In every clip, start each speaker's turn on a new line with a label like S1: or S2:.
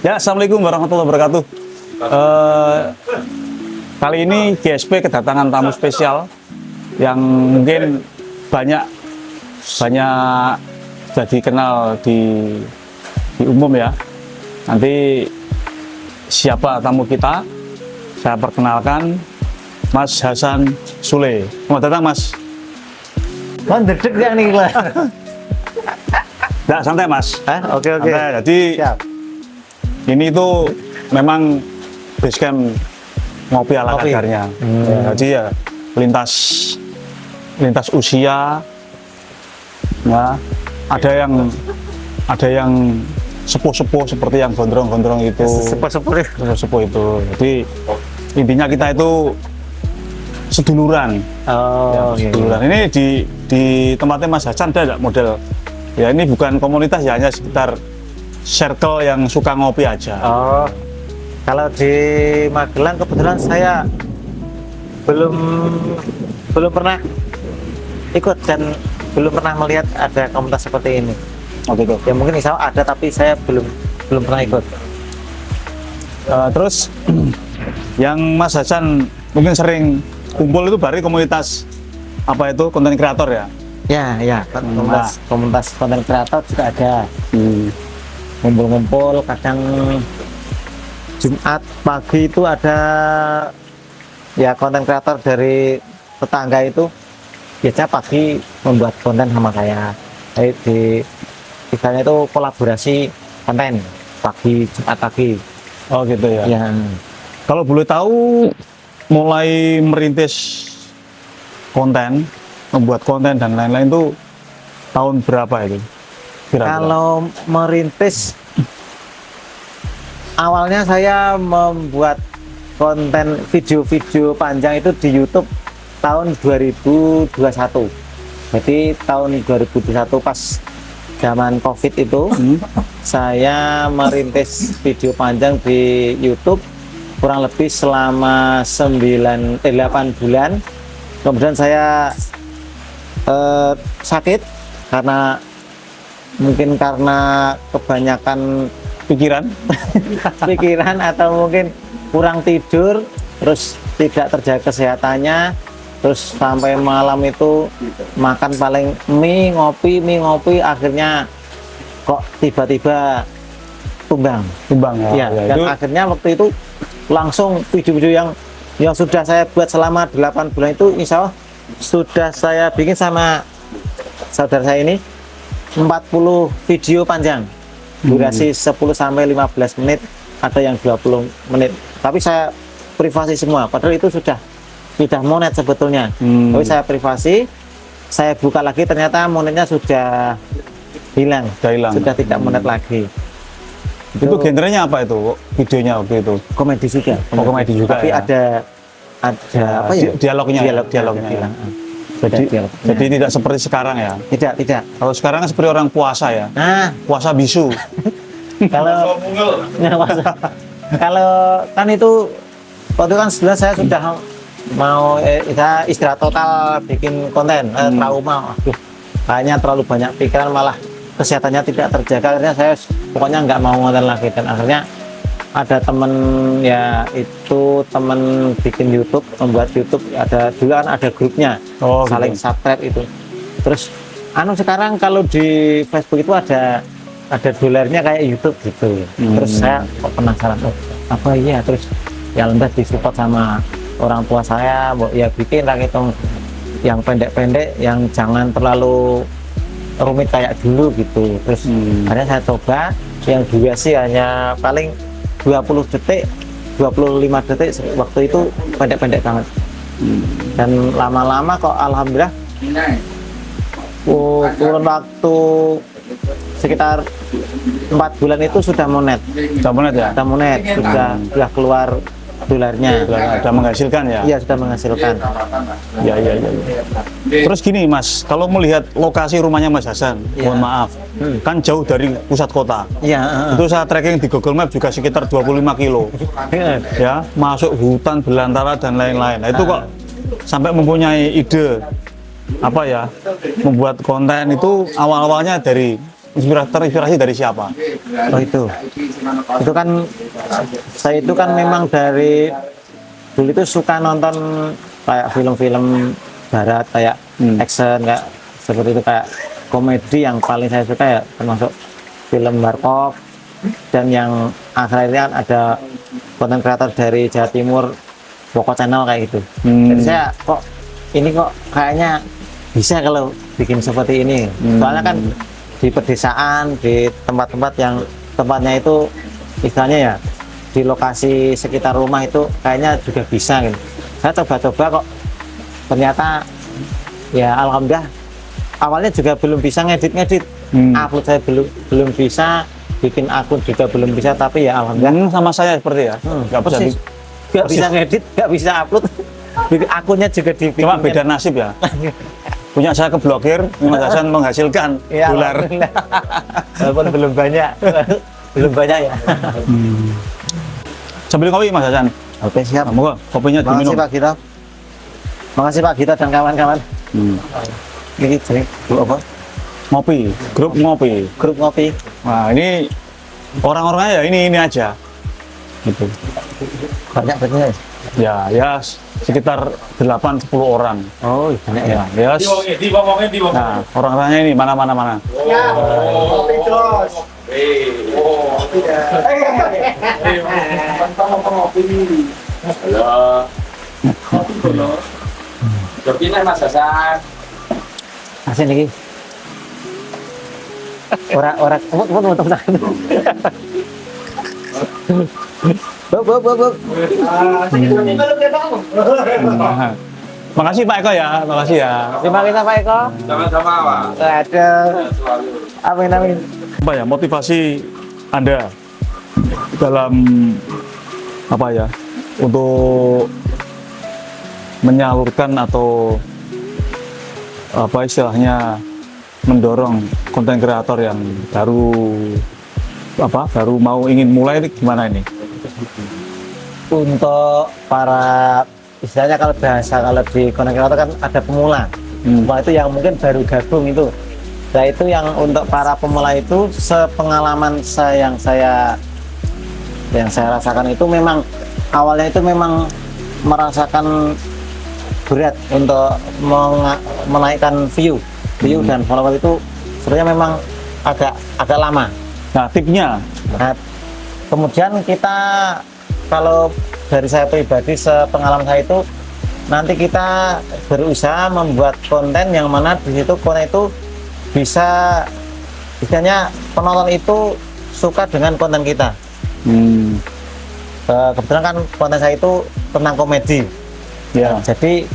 S1: Ya, Assalamualaikum warahmatullahi wabarakatuh. Kali ini GSP kedatangan tamu spesial yang mungkin banyak sudah dikenal di umum ya. Nanti siapa tamu kita? Saya perkenalkan Mas Hasan Sule. Selamat datang, Mas.
S2: Mendedek ya nih lah.
S1: Nggak, santai, Mas.
S2: Oke.
S1: Santai. Jadi
S2: Siap.
S1: ini tuh memang basecamp ngopi ala kadarnya. Ya, jadi ya lintas usia, ya ada yang sepuh-sepuh seperti yang gondrong-gondrong itu. Sepuh-sepuh itu. Jadi intinya kita itu seduluran. Seduluran. Ini di tempatnya Mas Hasan ada model. Ya ini bukan komunitas ya, hanya sekitar circle yang suka ngopi aja.
S2: Kalau di Magelang kebetulan saya belum pernah ikut dan belum pernah melihat ada komunitas seperti ini.
S1: Gitu.
S2: Ya mungkin insya Allah ada, tapi saya belum pernah ikut.
S1: Terus yang Mas Hasan mungkin sering kumpul itu dari komunitas apa itu, konten kreator ya?
S2: Ya, komunitas konten kreator juga ada. Ngumpul-ngumpul, kadang Jumat pagi itu ada ya konten kreator dari tetangga itu biasanya pagi membuat konten sama saya. Jadi istilahnya itu kolaborasi konten pagi, Jumat pagi.
S1: Gitu ya.
S2: Ya.
S1: Kalau boleh tahu mulai merintis konten, membuat konten dan lain-lain itu tahun berapa itu? Kira-kira?
S2: Kalau merintis, awalnya saya membuat konten video-video panjang itu di YouTube tahun 2021. Jadi tahun 2021 pas zaman COVID itu, saya merintis video panjang di YouTube kurang lebih selama 8 bulan. Kemudian saya sakit karena kebanyakan pikiran atau mungkin kurang tidur, terus tidak terjaga kesehatannya, terus sampai malam itu makan paling mie ngopi, akhirnya kok tiba-tiba tumbang ya. Dan itu akhirnya waktu itu langsung video-video yang sudah saya buat selama 8 bulan itu insya Allah sudah saya bikin sama saudara saya ini 40 video panjang durasi 10-15 menit, ada yang 20 menit, tapi saya privasi semua, padahal itu sudah monet sebetulnya. Tapi saya privasi, saya buka lagi ternyata monetnya sudah hilang. Sudah tidak monet lagi.
S1: Itu genrenya apa itu videonya waktu itu?
S2: Komedi juga.
S1: Komedi juga.
S2: Tapi
S1: ya?
S2: ada apa ya?
S1: Dialognya. Jadi tidak seperti sekarang ya?
S2: Tidak.
S1: Kalau sekarang kan seperti orang puasa ya? Puasa bisu.
S2: Kalau kan itu waktu kan sebenarnya saya sudah mau saya istirahat total bikin konten, trauma. Kayaknya terlalu banyak pikiran, malah kesehatannya tidak terjaga. Akhirnya saya pokoknya nggak mau konten lagi, dan akhirnya ada temen ya, itu temen bikin YouTube, membuat YouTube, dulu kan ada grupnya, saling subscribe itu. Terus sekarang kalau di Facebook itu ada dolarnya kayak YouTube gitu. Terus saya kok penasaran, apa iya, terus ya lantas disupport sama orang tua saya, ya bikin lah gitu yang pendek-pendek, yang jangan terlalu rumit kayak dulu gitu. Terus akhirnya saya coba yang durasi hanya paling 20 detik, 25 detik, waktu itu pendek-pendek banget. Dan lama-lama kok alhamdulillah kurun waktu sekitar 4 bulan itu sudah monet. Sudah keluar dolarnya.
S1: Sudah menghasilkan ya?
S2: Iya, sudah menghasilkan.
S1: Ya. Terus gini Mas, kalau melihat lokasi rumahnya Mas Hasan, mohon maaf, kan jauh dari pusat kota.
S2: Iya.
S1: Itu saya tracking di Google Maps juga sekitar 25 kilo. Ya, masuk hutan belantara dan lain-lain. Nah, itu kok sampai mempunyai ide apa ya, membuat konten itu awal-awalnya dari terinspirasi dari siapa?
S2: Oh itu kan saya itu kan memang dari dulu itu suka nonton kayak film-film barat kayak action kayak seperti itu, kayak komedi yang paling saya suka ya termasuk film Warkop, dan yang akhir ini kan ada konten kreator dari Jawa Timur Boko Channel kayak gitu. Jadi saya kok kayaknya bisa kalau bikin seperti ini. Soalnya kan di pedesaan, di tempat-tempat yang tempatnya itu istilahnya ya di lokasi sekitar rumah itu kayaknya juga bisa gitu. Saya coba-coba kok ternyata ya alhamdulillah. Awalnya juga belum bisa ngedit, upload saya belum bisa, bikin akun juga belum bisa, tapi ya alhamdulillah.
S1: Sama saya seperti ya,
S2: nggak bisa ngedit, nggak bisa upload, bikin akunnya juga dibikin.
S1: Cuma beda nasib ya. Punya saya keblokir, Mas Hasan menghasilkan
S2: ya,
S1: dolar.
S2: Walaupun belum banyak, belum banyak ya.
S1: Sambil kopi Mas Hasan.
S2: Oke siap.
S1: Moga kopinya diminum.
S2: Makasih Pak Gita. Makasih Pak Gita dan kawan-kawan. Ini jadi grup apa?
S1: Ngopi, grup ngopi.
S2: Grup ngopi.
S1: Nah ini orang-orangnya ya ini aja. Gitu.
S2: Banyak berarti
S1: ya? Ya sekitar 8-10 orang.
S2: Oh banyak ya.
S1: Ya. Nah orang-orangnya ini mana.
S2: Ya. Terus.
S3: Halo. Kopi Mas Hasan.
S2: Asin lagi. Orang untuk sana.
S1: Makasih Pak Eko ya, makasih ya.
S2: Terima kasih Pak Eko.
S3: Sama-sama Pak.
S2: Ada. Amin.
S1: Apa ya motivasi Anda dalam apa ya untuk menyalurkan atau apa istilahnya mendorong konten kreator yang baru mau ingin mulai ini gimana ini?
S2: Untuk para istilahnya kalau di konten kreator kan ada pemula. Pemula itu yang mungkin baru gabung itu. Nah itu yang untuk para pemula itu sepengalaman yang saya rasakan itu memang awalnya itu memang merasakan berat untuk menaikkan view dan follower itu sebenarnya memang agak lama.
S1: Nah tipnya?
S2: Nah, kemudian kita kalau dari saya pribadi sepengalaman saya itu nanti kita berusaha membuat konten yang mana di situ konten itu bisa istilahnya penonton itu suka dengan konten kita. Kebetulan kan konten saya itu tentang komedi. Ya, jadi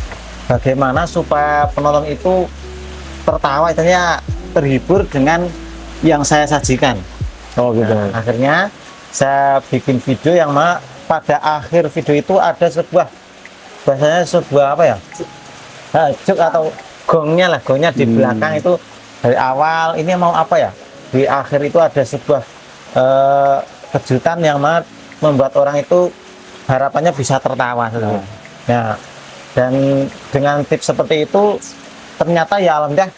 S2: bagaimana supaya penonton itu tertawa, istilahnya terhibur dengan yang saya sajikan.
S1: Oh gitu.
S2: Nah, akhirnya saya bikin video yang mana pada akhir video itu ada sebuah apa ya? Joke atau gongnya di belakang itu dari awal ini mau apa ya? Di akhir itu ada sebuah kejutan yang mana membuat orang itu harapannya bisa tertawa. Nah, dan dengan tips seperti itu ternyata ya alhamdulillah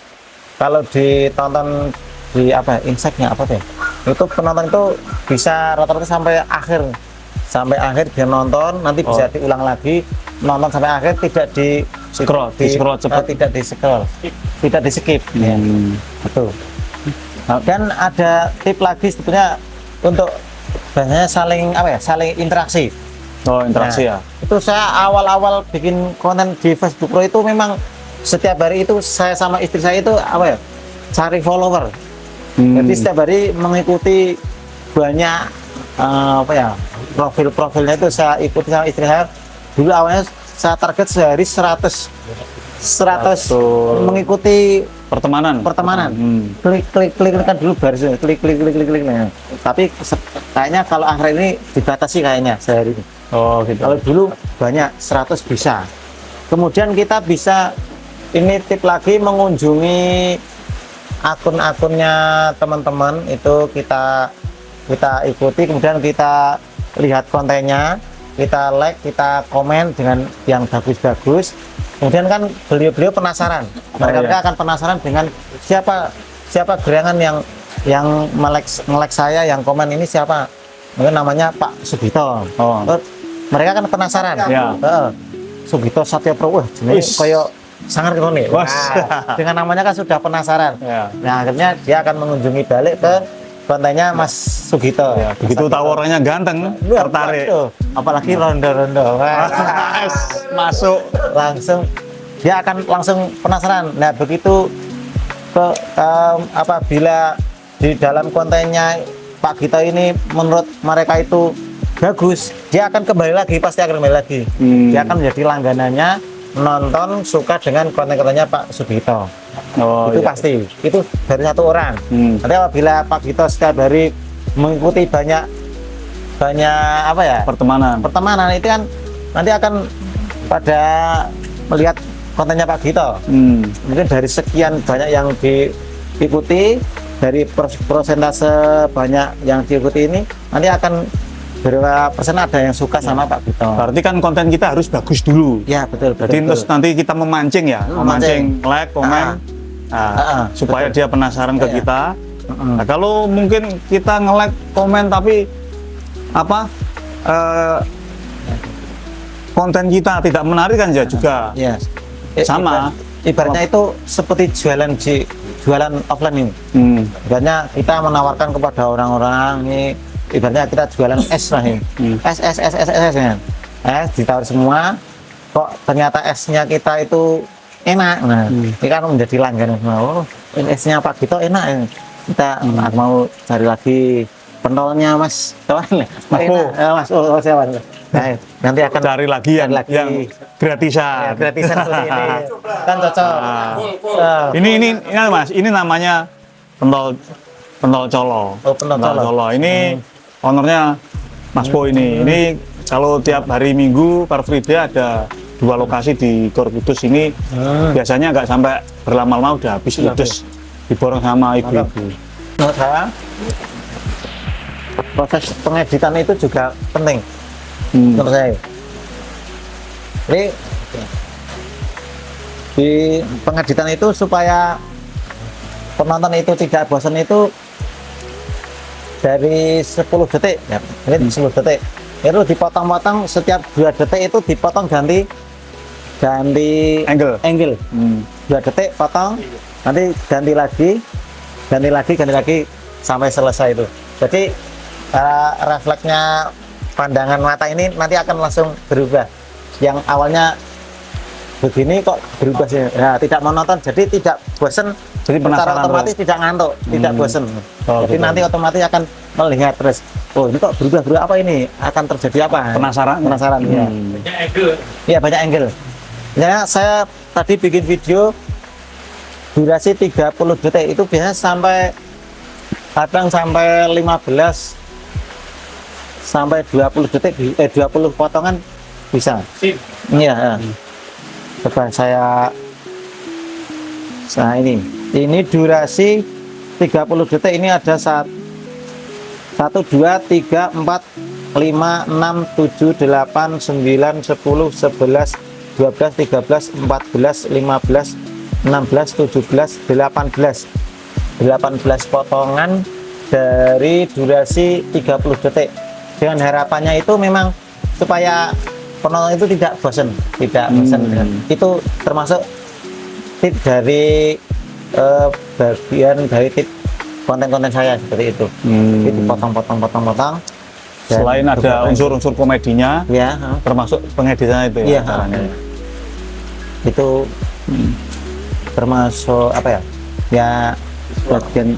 S2: kalau ditonton di insight-nya apa tuh ya, itu penonton itu bisa rata-rata sampai akhir dia nonton, nanti bisa diulang lagi nonton sampai akhir, tidak di scroll cepat, tidak di skip ya. Betul. Dan ada tip lagi sebetulnya untuk biasanya saling interaksi.
S1: Oh interaksi ya.
S2: Itu saya awal-awal bikin konten di Facebook Pro itu memang setiap hari itu saya sama istri saya itu cari follower. Jadi setiap hari mengikuti banyak profilnya itu saya ikuti sama istri saya. Dulu awalnya saya target sehari 100 mengikuti pertemanan. Klik kan dulu baris klik. Nah. Tapi kayaknya kalau akhir ini dibatasi kayaknya sehari ini.
S1: Oh gitu.
S2: Kalau dulu banyak 100 bisa. Kemudian kita bisa ini tip lagi mengunjungi akun-akunnya teman-teman itu kita ikuti, kemudian kita lihat kontennya, kita like, kita komen dengan yang bagus-bagus. Kemudian kan beliau-beliau penasaran, mereka akan penasaran dengan siapa gerangan yang yang nge-like saya, yang komen ini siapa? Mungkin namanya Pak Sugito.
S1: Oh.
S2: Terus mereka kan penasaran.
S1: Ya.
S2: Sugito Satya Pro, jenenge
S1: Wis.
S2: koyo sangar nih.
S1: Wes.
S2: Nah, dengan namanya kan sudah penasaran.
S1: Ya.
S2: Nah, akhirnya dia akan mengunjungi balik ke kontennya Mas Sugito.
S1: Ya, begitu tahu orangnya ganteng, tertarik.
S2: Waduh, apalagi rondo-rondo. Wah,
S1: Masuk.
S2: langsung dia akan langsung penasaran. Nah, begitu apabila di dalam kontennya Pak Gito ini menurut mereka itu bagus, dia akan kembali lagi, pasti akan kembali lagi. Dia akan menjadi langganannya, nonton, suka dengan konten-kontennya Pak Sugito.
S1: Oh,
S2: Itu
S1: iya.
S2: pasti. Itu dari satu orang. Nanti apabila Pak Gito setiap hari mengikuti banyak apa ya? Pertemanan itu kan nanti akan pada melihat kontennya Pak Gito. Mungkin dari sekian banyak yang diikuti, dari persentase banyak yang diikuti ini, nanti akan berapa persen ada yang suka sama Pak Gito.
S1: Berarti kan konten kita harus bagus dulu.
S2: Ya, betul.
S1: Jadi terus nanti kita memancing ya, memancing like, komen, supaya
S2: betul.
S1: dia penasaran ke
S2: Iya.
S1: kita. Nah, kalau mungkin kita nge-like, komen tapi konten kita tidak menarik kan ya juga
S2: Ya.
S1: sama.
S2: Ibaratnya itu seperti jualan offline ini. Ibaratnya kita menawarkan kepada orang-orang ini, ibaratnya kita jualan es lah ini. Es ya. Es ditawar semua, kok ternyata esnya kita itu enak. Nah, ini kan menjadi langganan. Oh, ini esnya Pak Gito enak ya. Kita mau cari lagi pentolnya Mas kawan. Mas siapa? Nah, nanti akan
S1: Cari lagi yang gratisan.
S2: ya, gratisan seperti ini. Kan cocok.
S1: Ini Mas, ini namanya pentol colo.
S2: Oh, pentol colo.
S1: Ini ownernya Mas Po ini. Ini kalau tiap hari Minggu Car Free Day ada 2 lokasi di Gor Kudus ini. Biasanya nggak sampai berlama-lama udah habis ludes diborong sama ibu-ibu.
S2: Menurut saya proses pengeditan itu juga penting menurut saya. Jadi di pengeditan itu supaya penonton itu tidak bosan itu dari 10 detik ya, ini 10 detik itu dipotong-potong, setiap 2 detik itu dipotong ganti angle 2 detik potong, nanti ganti lagi sampai selesai itu. Jadi refleksnya pandangan mata ini nanti akan langsung berubah. Yang awalnya begini kok berubah sih. Nah, tidak monoton, jadi tidak bosan.
S1: Jadi
S2: Secara
S1: penasaran
S2: otomatis tidak ngantuk, tidak bosan. Jadi
S1: gitu.
S2: nanti otomatis akan melihat terus. Oh, ini kok berubah apa ini? Akan terjadi apa? Penasaran ya.
S3: Banyak angle.
S2: Iya, banyak angle. Ya, saya tadi bikin video durasi 30 detik itu biasanya kadang sampai 15 sampai 20 detik 20 potongan bisa. Iya. Coba saya ini durasi 30 detik, ini ada 1 2 3 4 5 6 7 8 9 10 11 12 13 14 15 16 17 18 19 20 18 potongan dari durasi 30 detik. Dengan harapannya itu memang supaya penonton itu tidak bosan. Itu termasuk tip dari bagian dari tip konten-konten saya seperti itu. Jadi potong.
S1: Selain ada unsur-unsur komedinya,
S2: ya,
S1: termasuk pengeditannya itu ya.
S2: iya, itu termasuk apa ya? Ya bagian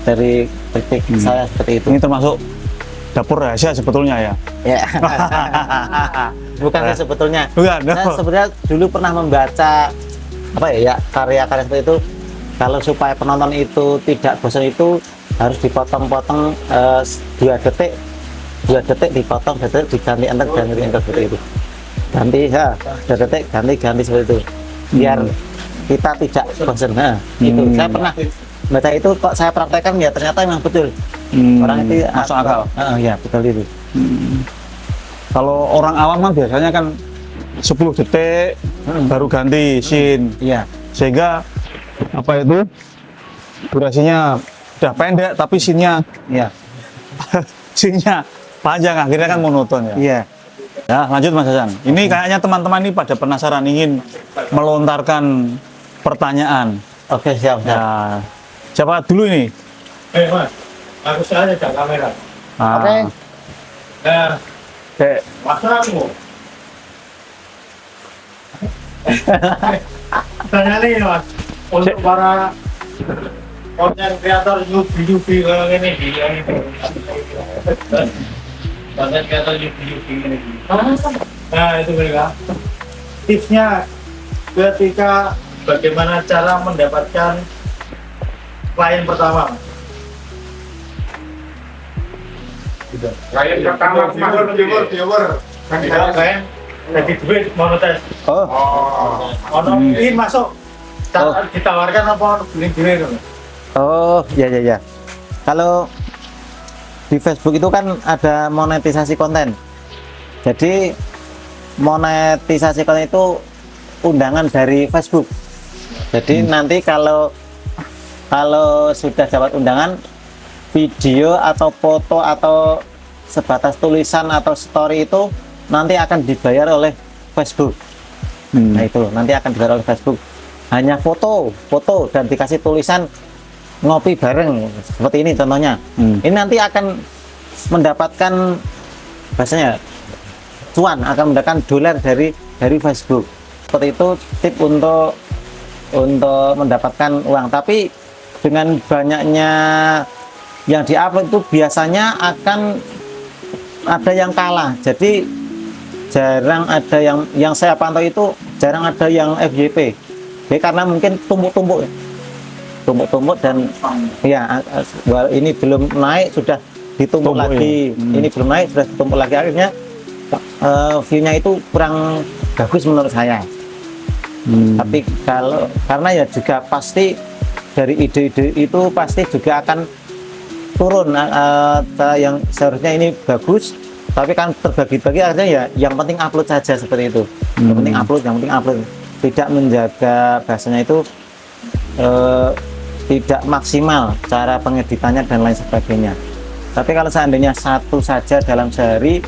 S2: dari kritik saya seperti itu.
S1: Ini termasuk dapur rahasia sebetulnya ya.
S2: Ya. Bukan sih sebetulnya.
S1: Bukan.
S2: Saya sebenarnya dulu pernah membaca karya-karya seperti itu. Kalau supaya penonton itu tidak bosan itu harus dipotong-potong 2 detik dipotong, 2 detik diganti enter seperti itu. Ganti 2 detik ganti seperti itu. Biar kita tidak bosan. Itu saya pernah baca itu, kok saya praktekkan ya ternyata memang betul. Orang itu
S1: masuk akal.
S2: Ya, betul itu.
S1: Kalau orang awam kan biasanya kan 10 detik baru ganti scene.
S2: Iya.
S1: Sehingga durasinya udah pendek tapi scene-nya
S2: Iya.
S1: scene-nya panjang, akhirnya kan monoton ya.
S2: Iya.
S1: Ya, lanjut Mas Hasan. Ini kayaknya teman-teman ini pada penasaran ingin melontarkan pertanyaan.
S2: Oke, siap, siap.
S1: Ya, siapa dulu ini?
S4: Mas, aku saja ada kamera.
S1: Ah,
S2: Oke.
S4: Nah,
S1: Dek,
S4: masa aku. Tanya nih Mas, untuk para konten kreator Yubi kayak ini, konten kreator Yubi ini. Nah itu mereka. Tipsnya ketika bagaimana cara mendapatkan klien pertama.
S3: Klien pertama viewer. Kan di dalam
S4: Klien jadi duit monetis.
S2: Oh,
S4: Ono ini masuk ditawarkan apa beli duit gitu.
S2: oh, ya, ya, ya. Kalau di Facebook itu kan ada monetisasi konten. Jadi monetisasi konten itu undangan dari Facebook. Jadi nanti kalau sudah dapat undangan, video atau foto atau sebatas tulisan atau story itu nanti akan dibayar oleh Facebook. Nah itu nanti akan dibayar oleh Facebook. Hanya foto dan dikasih tulisan ngopi bareng seperti ini contohnya. Ini nanti akan mendapatkan bahasanya cuan, akan mendapatkan dolar dari Facebook. Seperti itu tip untuk mendapatkan uang. Tapi dengan banyaknya yang diupload itu biasanya akan ada yang kalah. Jadi jarang ada yang saya pantau itu jarang ada yang FYP. Jadi karena mungkin tumpuk-tumpuk dan ya ini belum naik sudah ditumpuk lagi. Ini belum naik sudah ditumpuk lagi, akhirnya view-nya itu kurang bagus menurut saya. Tapi karena ya juga pasti dari ide-ide itu pasti juga akan turun yang seharusnya ini bagus, tapi kan terbagi-bagi, akhirnya ya yang penting upload saja seperti itu. Yang penting upload, tidak menjaga bahasanya itu tidak maksimal cara pengeditannya dan lain sebagainya. Tapi kalau seandainya satu saja dalam sehari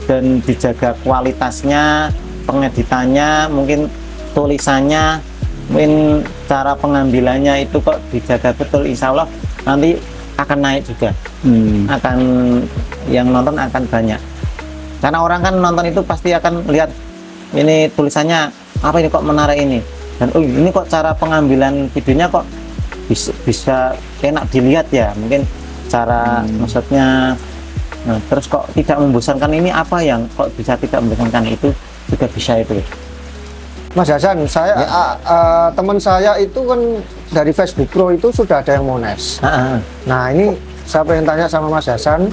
S2: dan dijaga kualitasnya, pengeditannya, mungkin tulisannya, mungkin cara pengambilannya itu kok dijaga betul, insya Allah nanti akan naik juga. Akan yang nonton akan banyak, karena orang kan nonton itu pasti akan lihat ini tulisannya apa, ini kok menarik ini, dan ini kok cara pengambilan videonya kok bisa enak dilihat ya, mungkin cara maksudnya. Nah, terus kok tidak membosankan, ini apa yang kok bisa tidak membosankan, itu juga bisa itu.
S5: Mas Hasan, saya teman saya itu kan dari Facebook Pro itu sudah ada yang mones. Nah ini saya pengen tanya sama Mas Hasan,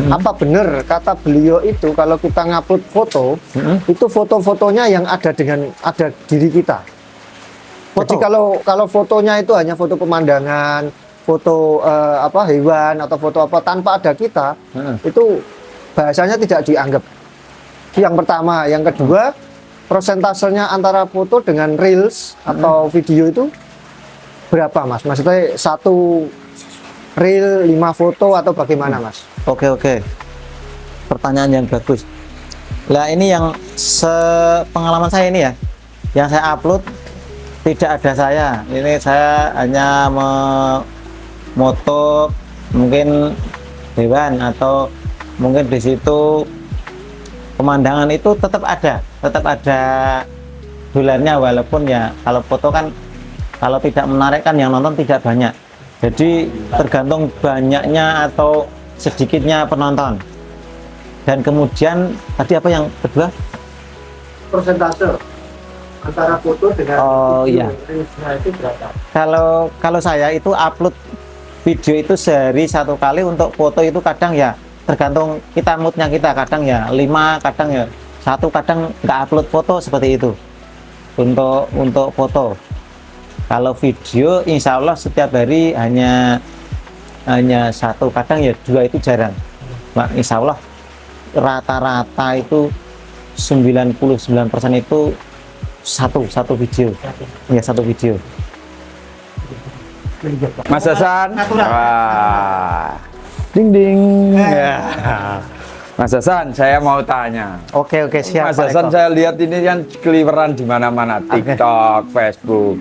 S5: apa benar kata beliau itu kalau kita ngupload foto, itu foto-fotonya yang ada diri kita. Jadi kalau fotonya itu hanya foto pemandangan, foto hewan atau foto apa tanpa ada kita, itu bahasanya tidak dianggap. Yang pertama, yang kedua, prosentasenya antara foto dengan reels atau video itu berapa Mas? Maksudnya satu reel 5 foto atau bagaimana Mas?
S2: Oke. Pertanyaan yang bagus. Lah ini yang sepengalaman saya ini ya, yang saya upload tidak ada saya. Ini saya hanya moto mungkin hewan atau mungkin di situ pemandangan, itu tetap ada dolarnya, walaupun ya kalau foto kan kalau tidak menarik kan yang nonton tidak banyak. Jadi tergantung banyaknya atau sedikitnya penonton. Dan kemudian tadi apa yang kedua?
S5: Persentase antara foto dengan
S2: iya.
S5: reelsnya itu berapa?
S2: Kalau saya itu upload video itu sehari 1 kali, untuk foto itu kadang ya tergantung kita moodnya kita, kadang ya 5, kadang ya 1, kadang nggak upload foto seperti itu untuk foto. Kalau video insya Allah setiap hari hanya 1, kadang ya 2, itu jarang. Nah, insya Allah rata-rata itu 99% itu satu video, ya 1 video.
S6: Mas Hasan. Wah. Ding ding. Ya. Mas Hasan, saya mau tanya.
S5: Oke, siap.
S6: Mas
S5: Pak
S6: Hasan,
S5: Eko.
S6: saya lihat ini kan keliweran di mana-mana, TikTok, Facebook.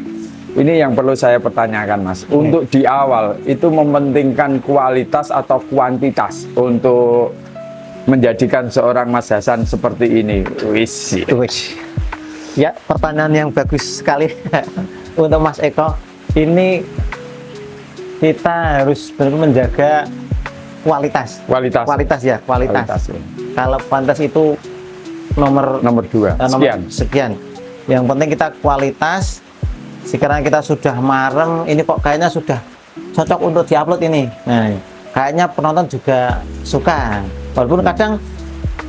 S6: Ini yang perlu saya pertanyakan, Mas. Untuk di awal itu mementingkan kualitas atau kuantitas untuk menjadikan seorang Mas Hasan seperti ini. Wis.
S5: Ya, pertanyaan yang bagus sekali untuk Mas Eko. Ini kita harus benar menjaga kualitas.
S6: Kualitas.
S5: Ya. Kalau kuantitas itu nomor
S6: 2.
S5: Sekian. Yang penting kita kualitas. Sekarang kita sudah marem, ini kok kayaknya sudah cocok untuk diupload ini. Nah, kayaknya penonton juga suka. Walaupun kadang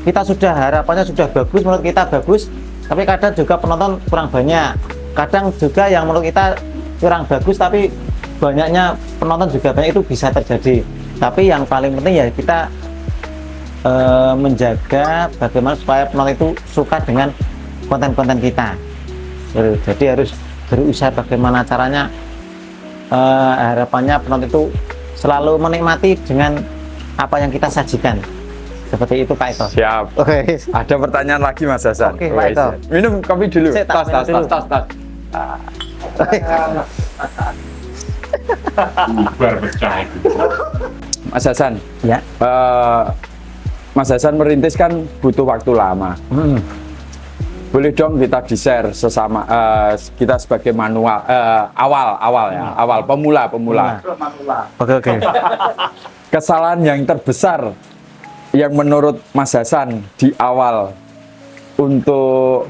S5: kita sudah harapannya sudah bagus, menurut kita bagus, tapi kadang juga penonton kurang banyak. Kadang juga yang menurut kita kurang bagus, tapi banyaknya penonton juga banyak, itu bisa terjadi. Tapi yang paling penting ya kita menjaga bagaimana supaya penonton itu suka dengan konten-konten kita. Jadi harus berusaha bagaimana caranya, harapannya penonton itu selalu menikmati dengan apa yang kita sajikan. Seperti itu, Pak Eko.
S6: Siap.
S5: Oke.
S6: Ada pertanyaan lagi, Mas Hasan.
S5: Oke, Pak Eko.
S6: Minum kopi dulu.
S5: Saya tak minum dulu.
S6: Tas.
S3: Bar pecah itu.
S6: Mas Hasan.
S5: Ya.
S6: Mas Hasan merintis kan butuh waktu lama. Boleh dong kita di-share sesama kita sebagai manual awal pemula.
S5: Oke.
S6: Kesalahan yang terbesar yang menurut Mas Hasan di awal untuk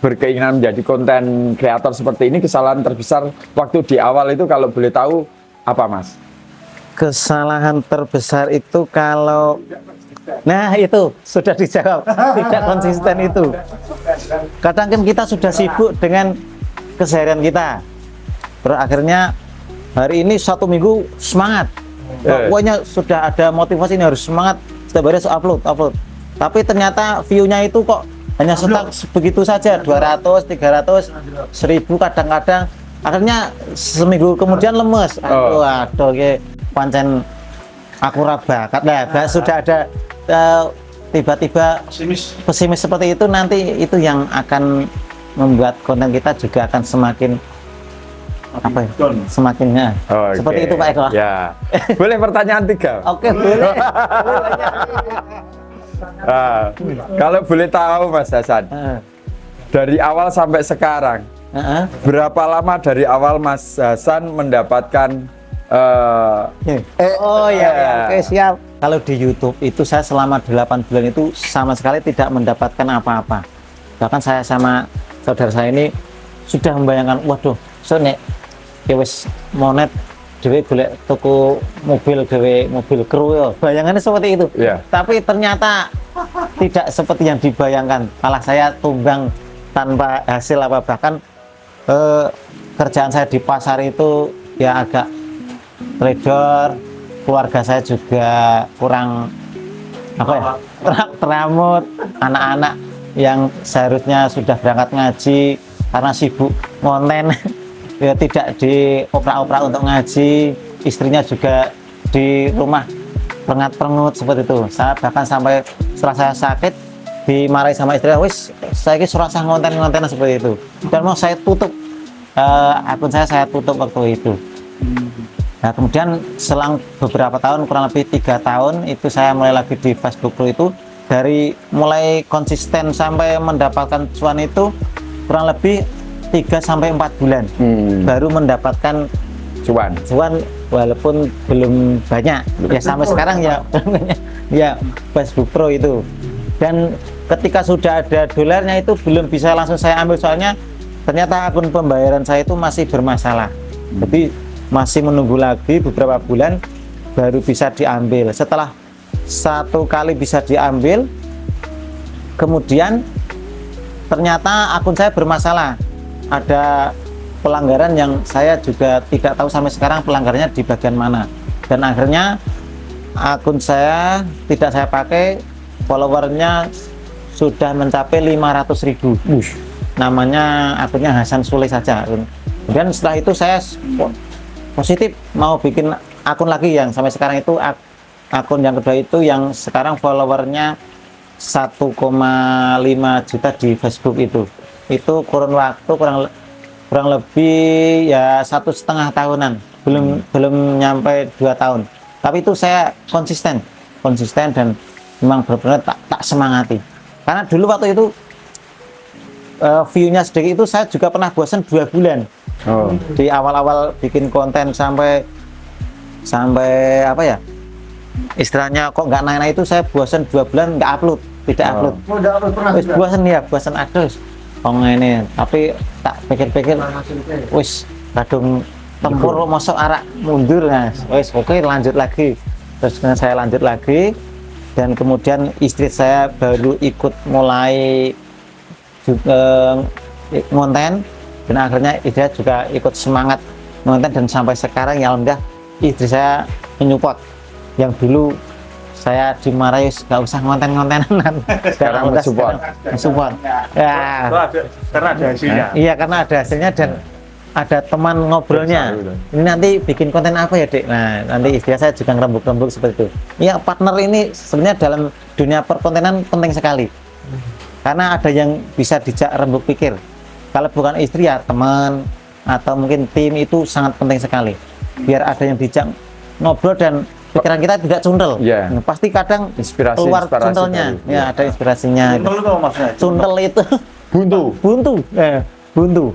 S6: berkeinginan menjadi konten kreator seperti ini, kesalahan terbesar waktu di awal itu kalau boleh tahu apa, Mas?
S5: Kesalahan terbesar itu kalau itu sudah dijawab, tidak konsisten itu. Kadang kan kita sudah sibuk dengan keseharian kita, terus akhirnya hari ini 1 minggu semangat, pokoknya sudah ada motivasi ini harus semangat, setiap hari harus upload. Tapi ternyata view-nya itu kok hanya stuck begitu saja, 200, 300, 1000 kadang-kadang. Akhirnya seminggu kemudian lemes. Aduh, pancen aku bakat lah. Sudah ada tiba-tiba pesimis seperti itu, nanti itu yang akan membuat konten kita juga akan semakin semakinnya. Seperti itu, Pak Eko.
S6: Ya. Boleh pertanyaan 3?
S5: Oke, boleh.
S6: Kalau boleh tahu, Mas Hasan, dari awal sampai sekarang, berapa lama dari awal Mas Hasan mendapatkan
S5: Oke, siap. Kalau di YouTube itu saya selama 8 bulan itu sama sekali tidak mendapatkan apa-apa. Bahkan saya sama saudara saya ini sudah membayangkan, waduh, nek wis monet dhewe golek toko mobil dhewe, mobil kru ya. Bayangannya seperti itu. Tapi ternyata tidak seperti yang dibayangkan. Malah saya tumbang tanpa hasil apa, bahkan kerjaan saya di pasar itu ya agak trader, keluarga saya juga kurang teramut, anak-anak yang seharusnya sudah berangkat ngaji karena sibuk ngonten ya tidak dioprak-oprak untuk ngaji, istrinya juga di rumah perengat-perengut seperti itu. Saya bahkan sampai setelah saya sakit dimarahi sama istri, wis saya ini surasa ngonten seperti itu, dan mau saya tutup akun saya tutup waktu itu. Nah, kemudian selang beberapa tahun, kurang lebih 3 tahun, itu saya mulai lagi di Facebook Pro itu. Dari mulai konsisten sampai mendapatkan cuan itu kurang lebih 3-4 bulan baru mendapatkan cuan, walaupun belum banyak. Ya sampai sekarang ya Facebook Pro itu. Dan ketika sudah ada dolarnya itu belum bisa langsung saya ambil, soalnya ternyata akun pembayaran saya itu masih bermasalah. Jadi masih menunggu lagi beberapa bulan baru bisa diambil. Setelah 1 kali bisa diambil, kemudian ternyata akun saya bermasalah, ada pelanggaran yang saya juga tidak tahu sampai sekarang pelanggarannya di bagian mana, dan akhirnya akun saya tidak saya pakai, followernya sudah mencapai 500.000. Namanya akunnya Hasan Sule saja,
S2: Kemudian setelah itu saya positif mau bikin akun lagi yang sampai sekarang itu akun yang kedua itu yang sekarang followernya 1,5 juta di Facebook itu kurun waktu kurang lebih ya 1,5 tahunan, belum nyampe 2 tahun, tapi itu saya konsisten dan memang benar-benar tak semangati, karena dulu waktu itu view-nya sedikit itu saya juga pernah bosan 2 bulan. Di awal-awal bikin konten sampai apa ya istilahnya kok nggak naik itu saya bosan 2 bulan nggak upload, tidak upload. Wis bosan aduh ini, tapi tak pikir-pikir wis kadung tempur mosok arak mundur, Mas. Wis oke lanjut lagi. Terus saya lanjut lagi dan kemudian istri saya baru ikut mulai juga konten, dan akhirnya istri saya juga ikut semangat konten, dan sampai sekarang ya alhamdulillah istri saya menyupport. Yang dulu saya dimarahi nggak usah konten-kontenan, sekarang udah support. Ya,
S4: Karena ada hasilnya.
S2: iya karena ada hasilnya dan ada teman ngobrolnya. Ini nanti bikin konten apa ya, Dek? Nah, nanti istri saya juga ngerembuk-rembuk seperti itu. Iya, partner ini sebenarnya dalam dunia perkontenan penting sekali. Karena ada yang bisa dijak rembuk pikir. Kalau bukan istri ya teman atau mungkin tim itu sangat penting sekali. Biar ada yang dijak ngobrol dan pikiran kita tidak cundel.
S6: Yeah.
S2: Nah, pasti kadang
S6: Inspirasi
S2: cundelnya.
S6: dari-
S2: Ya, ada inspirasinya.
S4: Cundel itu apa maksudnya?
S2: Cundel itu
S6: buntu
S2: buntu. Buntu.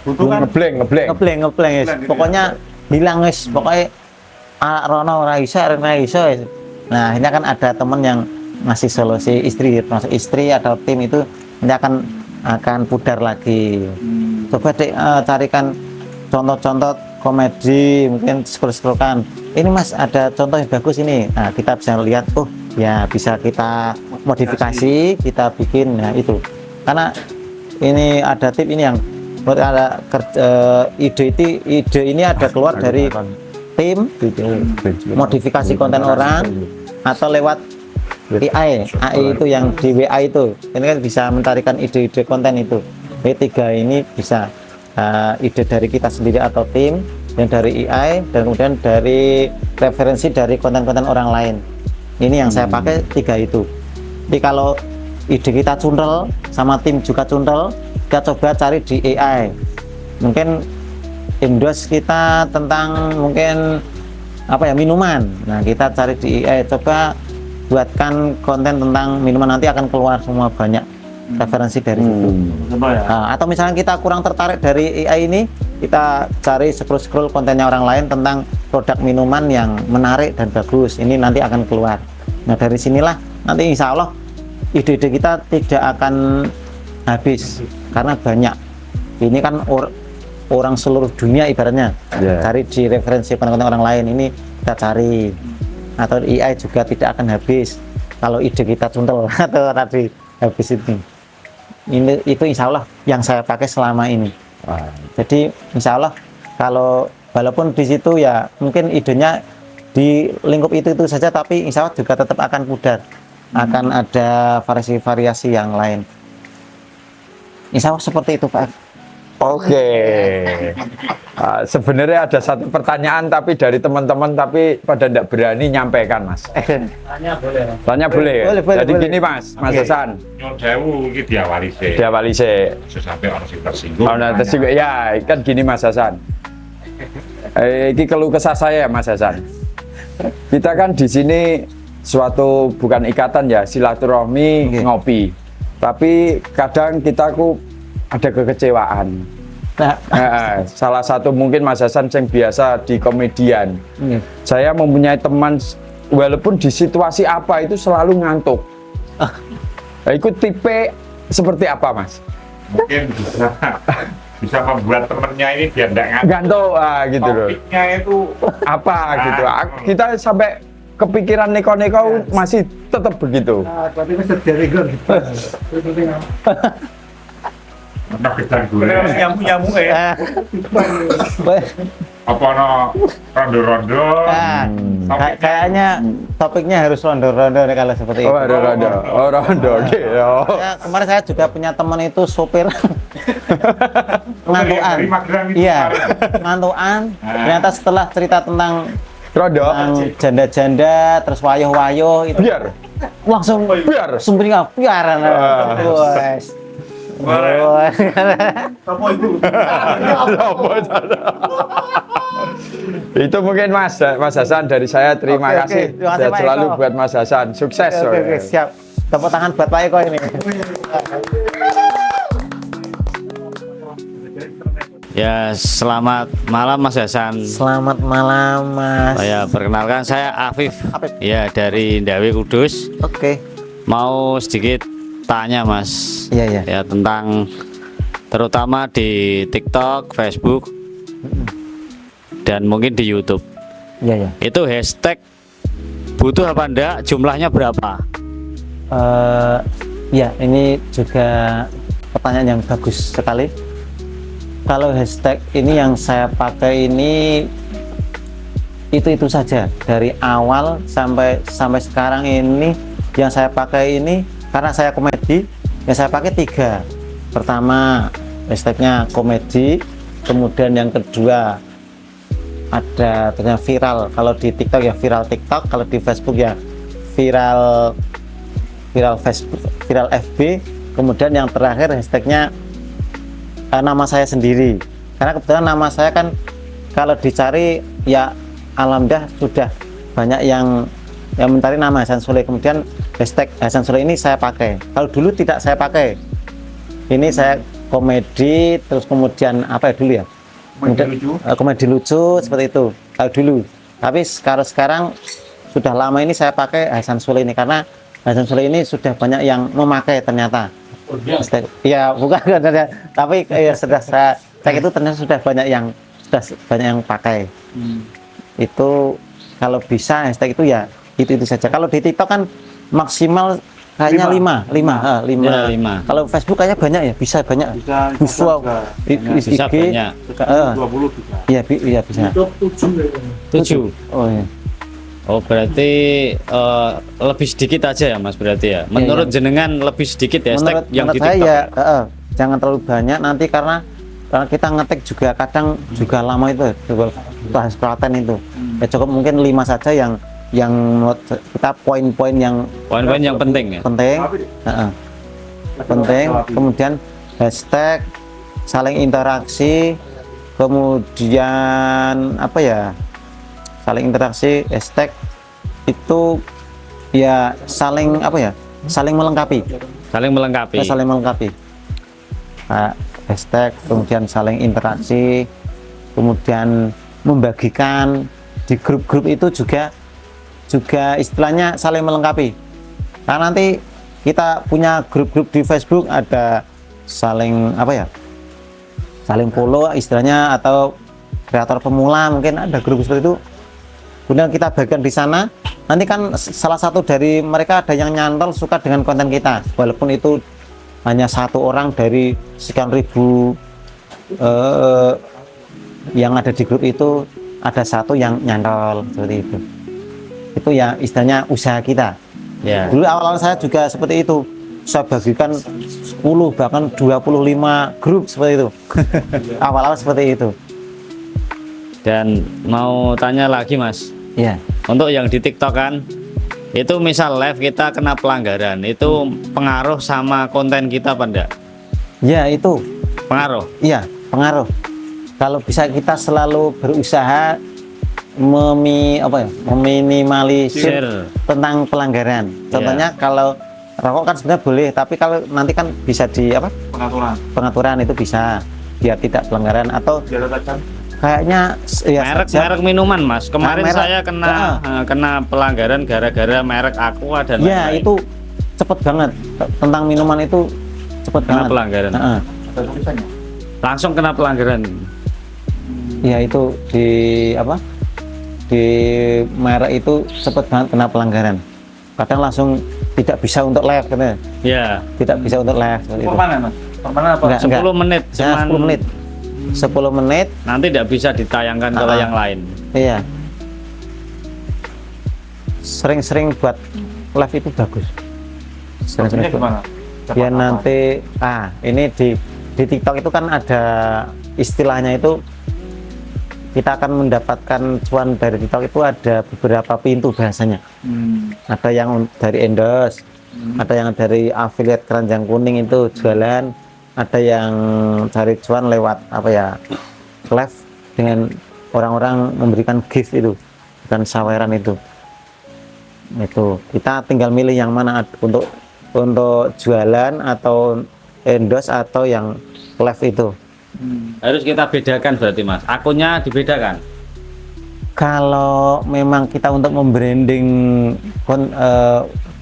S4: Butuh kan
S6: ngebleng
S2: Ngebleng yes. Pokoknya hilang guys. Pokoknya Rono Raisa. Nah, ini kan ada teman yang ngasih solusi istri, termasuk istri atau tim itu ini akan pudar lagi. Coba Dek carikan contoh-contoh komedi, mungkin scroll-scrollkan. Ini Mas ada contoh yang bagus ini. Nah, kita bisa lihat, oh ya bisa kita modifikasi, kita bikin. Nah, itu. Karena ini ada tip ini yang ada ide ini ada keluar dari tim, modifikasi konten orang atau lewat AI itu yang di WA itu. Ini kan bisa mencarikan ide-ide konten itu. Tiga ini bisa ide dari kita sendiri atau tim, yang dari AI, dan kemudian dari referensi dari konten-konten orang lain. Ini yang saya pakai 3 itu. Jadi kalau ide kita cundel sama tim juga cundel, kita coba cari di AI. Mungkin indos kita tentang mungkin apa ya minuman. Nah, kita cari di AI, coba buatkan konten tentang minuman, nanti akan keluar semua banyak referensi dari situ. Nah, atau misalnya kita kurang tertarik dari AI ini, kita cari scroll kontennya orang lain tentang produk minuman yang menarik dan bagus, ini nanti akan keluar. Nah, dari sinilah nanti insya Allah ide-ide kita tidak akan habis karena banyak. Ini kan orang seluruh dunia ibaratnya cari di referensi konten-konten orang lain, ini kita cari. Atau AI juga tidak akan habis kalau ide kita cuntel atau tadi habis ini itu insya Allah yang saya pakai selama ini. Jadi insya Allah kalau walaupun di situ ya mungkin idenya di lingkup itu saja, tapi insya Allah juga tetap akan pudar, akan ada variasi-variasi yang lain. Insya Allah seperti itu Pak.
S6: Oke. Sebenarnya ada satu pertanyaan tapi dari teman-teman tapi pada tidak berani nyampaikan Mas.
S4: Tanya boleh.
S6: Tanya boleh ya?
S2: Boleh,
S6: Jadi
S2: boleh.
S6: gini Mas Hasan.
S3: Nyuwun sewu iki diawali sih.
S6: Diawali sih.
S3: Sampai orang sing tersinggung.
S6: Ya kan gini Mas Hasan. Ini keluh kesah saya Mas Hasan. Kita kan di sini suatu bukan ikatan ya, silaturahmi ngopi. Tapi kadang kita ada kekecewaan.
S2: Nah,
S6: Salah satu mungkin Mas Hasan yang biasa di komedian. Saya mempunyai teman walaupun di situasi apa itu selalu ngantuk. Nah, itu tipe seperti apa Mas?
S3: Mungkin bisa membuat temennya ini biar enggak
S6: Ngantuk gitu loh.
S3: Topiknya itu
S6: Apa gitu. Kita sampai kepikiran neko-neko masih tetap begitu.
S4: Berarti ini sejari gue.
S3: kita goreng.
S4: Nyamuk-nyamuk ya.
S3: apa no rondo-rondo.
S2: Nah, kayaknya topiknya harus rondo-rondo nih kalau seperti
S6: Oh,
S2: itu.
S6: rondo. Oh, rondo. Oke. Oh.
S2: Kemarin saya juga punya teman itu sopir ngantuan.
S3: Dari Magelang itu
S2: Iya,
S3: kemarin.
S2: ngantuan. Ternyata setelah cerita tentang
S6: Rondo.
S2: janda-janda terus wayo-wayo itu
S6: Biar.
S2: langsung
S6: Biar.
S2: sumringah biaran. Wes. Wes.
S4: Apa itu?
S6: Itu mungkin Mas Hasan dari saya terima
S2: Oke,
S6: kasih.
S2: oke. Terima kasih,
S6: Sehat
S2: Pak
S6: selalu
S2: Eko.
S6: buat Mas Hasan. Sukses.
S2: Oke, siap. Tepuk tangan buat Pak Eko ini.
S7: Ya, selamat malam Mas Hasan.
S2: Selamat malam, Mas.
S7: Saya perkenalkan, saya Afif.
S2: Afif.
S7: Ya, dari Ndawi Kudus.
S2: Oke.
S7: Mau sedikit tanya Mas.
S2: Iya, iya.
S7: Ya, tentang terutama di TikTok, Facebook, dan mungkin di YouTube.
S2: Iya, iya.
S7: Itu hashtag butuh apa enggak? Jumlahnya berapa?
S2: Ya, ini juga pertanyaan yang bagus sekali. Kalau hashtag ini yang saya pakai ini itu saja dari awal sampai sekarang ini yang saya pakai ini karena saya komedi yang saya pakai 3. Pertama hashtagnya komedi, kemudian yang kedua ada ternyata viral. Kalau di TikTok ya viral TikTok, kalau di Facebook ya viral Facebook, viral FB, kemudian yang terakhir hashtagnya nama saya sendiri, karena kebetulan nama saya kan kalau dicari ya alhamdulillah sudah banyak yang mencari nama Hasan Sule, kemudian hashtag Hasan Sule ini saya pakai. Kalau dulu tidak saya pakai, ini saya komedi terus kemudian apa ya dulu ya, komedi lucu seperti itu kalau dulu. Tapi sekarang sudah lama ini saya pakai Hasan Sule ini karena Hasan Sule ini sudah banyak yang memakai ternyata. Ya bukan tapi ya sudah saya cek itu ternyata sudah banyak yang pakai. Itu kalau bisa hashtag itu ya itu saja. Kalau di TikTok kan maksimal kayaknya 5.
S7: Ya, 5.
S2: Kalau Facebook kayaknya banyak ya, bisa banyak.
S4: Bisa
S7: Bisa banyak.
S4: 20 juga.
S2: Iya bisa.
S4: Itu 7.
S7: 7.
S2: Oh iya.
S7: Oh, berarti lebih sedikit aja ya Mas berarti ya. Menurut jenengan lebih sedikit ya hashtag yang
S2: menurut
S7: di
S2: saya
S7: TikTok.
S2: ya jangan terlalu banyak nanti karena kita ngetik juga kadang juga lama itu bahas praten itu. Ya cukup mungkin 5 saja yang menurut kita poin-poin yang
S7: Poin-poin yang penting ya.
S2: penting. Penting. Kemudian hashtag saling interaksi, kemudian apa ya? Saling interaksi, hashtag itu ya saling apa ya? Saling melengkapi.
S7: Saling melengkapi.
S2: Ya, saling melengkapi. Nah, hashtag kemudian saling interaksi, kemudian membagikan di grup-grup itu juga istilahnya saling melengkapi. Karena nanti kita punya grup-grup di Facebook ada saling apa ya? Saling follow istilahnya atau kreator pemula mungkin ada grup seperti itu. Kemudian kita bagikan di sana, nanti kan salah satu dari mereka ada yang nyantol suka dengan konten kita, walaupun itu hanya 1 orang dari sekian ribu yang ada di grup itu, ada 1 yang nyantol seperti itu. Itu ya istilahnya usaha kita.
S7: Ya.
S2: Dulu awal-awal saya juga seperti itu, saya bagikan 10 bahkan 25 grup seperti itu. Awal-awal seperti itu.
S7: Dan mau tanya lagi Mas,
S2: Ya.
S7: untuk yang di TikTok kan, itu misal live kita kena pelanggaran, itu pengaruh sama konten kita apa enggak?
S2: Ya itu.
S7: Pengaruh.
S2: Iya, pengaruh. Kalau bisa kita selalu berusaha meminimalisir
S7: Share.
S2: tentang pelanggaran. Contohnya kalau rokok kan sebenarnya boleh, tapi kalau nanti kan bisa di pengaturan itu bisa biar tidak pelanggaran atau kayaknya ya
S7: Merek minuman Mas. Kemarin
S2: merek.
S7: saya kena pelanggaran gara-gara merek Aqua dan
S2: ya
S7: lain-lain.
S2: itu cepet banget tentang minuman itu cepet
S7: Kena
S2: banget.
S7: pelanggaran.
S2: Heeh.
S7: Langsung kena pelanggaran.
S2: Ya itu di apa? Di merek itu cepet banget kena pelanggaran. Kadang langsung tidak bisa untuk live katanya.
S7: Ya.
S2: Tidak bisa untuk live seperti itu.
S4: Permanen, Mas. Permanen apa?
S2: Enggak.
S7: 10 menit
S2: Ya,
S7: cuman
S2: 10 menit. 10 menit.
S7: Nanti tidak bisa ditayangkan ke yang lain.
S2: Iya. Sering-sering buat live itu bagus. Sering-sering buat. Ya nanti, ini di TikTok itu kan ada istilahnya itu, kita akan mendapatkan cuan dari TikTok itu ada beberapa pintu bahasanya. Ada yang dari endorse, ada yang dari affiliate keranjang kuning itu jualan, ada yang cari cuan lewat live dengan orang-orang memberikan gift itu dan saweran itu kita tinggal milih yang mana untuk jualan atau endorse atau yang live itu.
S7: Harus kita bedakan berarti Mas, akunnya dibedakan.
S2: Kalau memang kita untuk membranding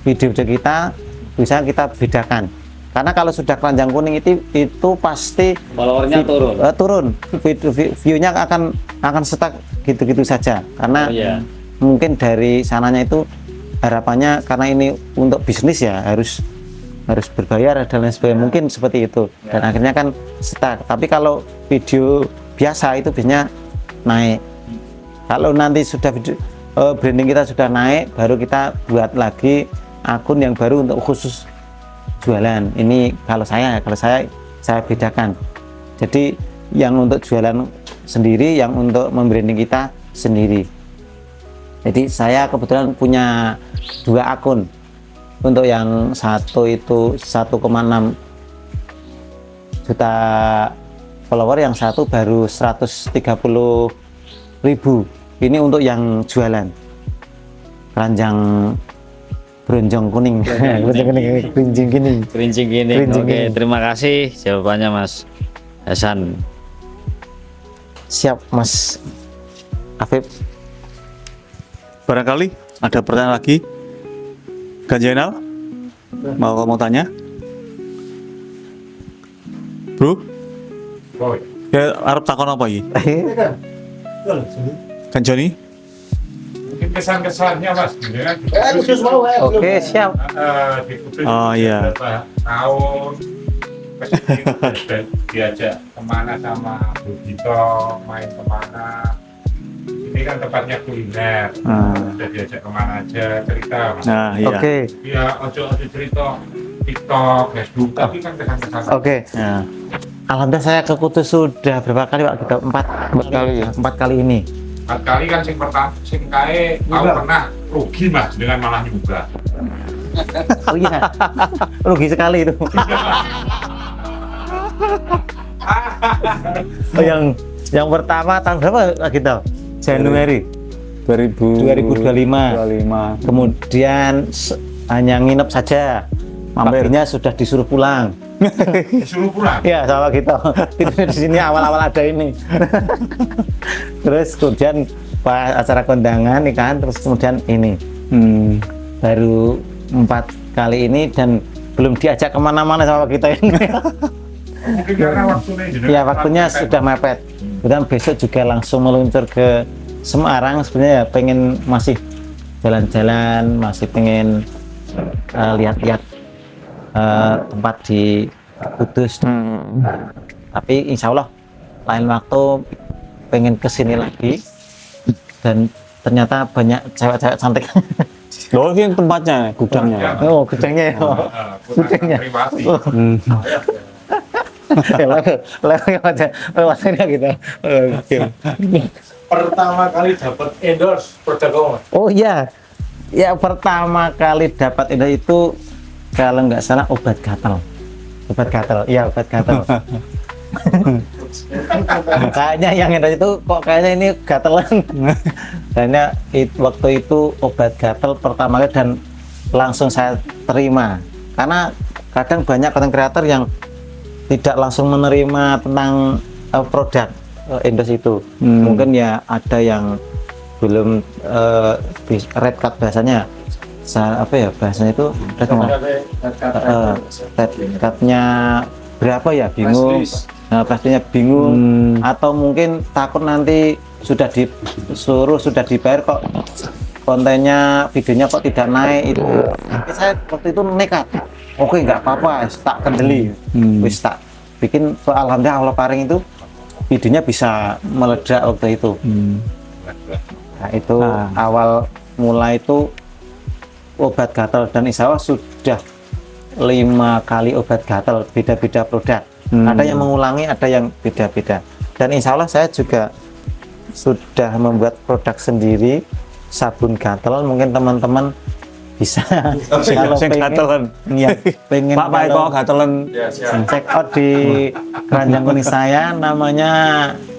S2: video-video kita bisa kita bedakan, karena kalau sudah keranjang kuning itu pasti
S7: Followernya
S2: turun, view-nya akan stuck gitu-gitu saja, karena mungkin dari sananya itu harapannya karena ini untuk bisnis ya harus berbayar dan lain sebagainya, mungkin seperti itu, dan akhirnya kan stuck. Tapi kalau video biasa itu biasanya naik. Kalau nanti sudah branding kita sudah naik, baru kita buat lagi akun yang baru untuk khusus jualan. Ini kalau saya bedakan. Jadi yang untuk jualan sendiri, yang untuk membranding kita sendiri. Jadi saya kebetulan punya 2 akun. Untuk yang satu itu 1,6 juta follower, yang satu baru 130.000. Ini untuk yang jualan keranjang bronjong kuning. Kerincing kuning.
S7: Oke, terima kasih jawabannya Mas Hasan.
S2: Siap Mas Afif.
S1: Barangkali ada pertanyaan lagi. Ganjenal, mau tanya, bro? Ya, Arab takon apa ini? Kan Joni?
S3: Mungkin kesan-kesannya Mas,
S2: Oke, siap.
S1: Oh iya.
S3: Tahun diajak kemana sama Bu Gito, main kemana? Ini kan tempatnya kuliner, udah diajak kemana aja, cerita Mas.
S1: Nah, iya.
S2: Oke.
S3: Ya, ojo cerita TikTok, Facebook, tapi kan kesan-kesan.
S2: Oke.
S1: Ya.
S2: Alhamdulillah saya ke Kudus sudah berapa kali Pak? Kita 4 kali ya. 4 kali ini.
S3: 4 kali kan sing pertama, sing kae tahu pernah rugi Mas dengan malah nyoba.
S2: Oh iya. Rugi sekali itu. Oh, yang pertama tahun berapa kita? Januari 2025. Kemudian hanya nginep saja. Mampirnya sudah disuruh pulang.
S3: Disuruh pulang?
S2: Ya, sama kita. Tidur di sini awal-awal ada ini. Terus kemudian pas acara kondangan nih kan, terus kemudian ini. Baru 4 kali ini dan belum diajak kemana-mana sama kita ini.
S3: Mungkin karena waktunya
S2: Ya, waktunya sudah mepet. Kemudian besok juga langsung meluncur ke Semarang. Sebenarnya ya pengen masih jalan-jalan, masih pengen lihat-lihat tempat di Kudus. Tapi insya Allah lain waktu pengen kesini lagi, dan ternyata banyak cewek-cewek cantik.
S1: Loh, ini tempatnya, gudangnya.
S2: Oh, gudangnya ya. Gudangnya.
S3: Privasi.
S2: Lewatnya gitu. Oke.
S4: Pertama kali dapat endorse produk kamu.
S2: Oh iya, ya pertama kali dapat itu kalau nggak salah obat gatal. Iya, obat gatal. Kayaknya yang endorse itu kok kayaknya ini gatelan. Kayaknya waktu itu obat gatal pertama kali dan langsung saya terima. Karena kadang banyak konten kreator yang tidak langsung menerima tentang produk endorse itu. Mungkin ya ada yang belum red card bahasanya. Bahasanya itu red cardnya berapa ya, bingung. Nah, pastinya bingung, atau mungkin takut nanti sudah dibayar kok kontennya, videonya kok tidak naik itu. Tapi saya waktu itu nekat. Oke, nggak apa-apa, tak kendali, wis tak bikin. Alhamdulillah Allah paring itu videonya bisa meledak waktu itu. Nah, itu awal mulai itu obat gatal, dan insya Allah sudah 5 kali obat gatal, beda-beda produk. Ada yang mengulangi, ada yang beda-beda. Dan insya Allah saya juga sudah membuat produk sendiri, sabun gatal. Mungkin teman-teman bisa kalau pengen
S1: Pak Eko gatelan
S2: check out di keranjang kuning saya, namanya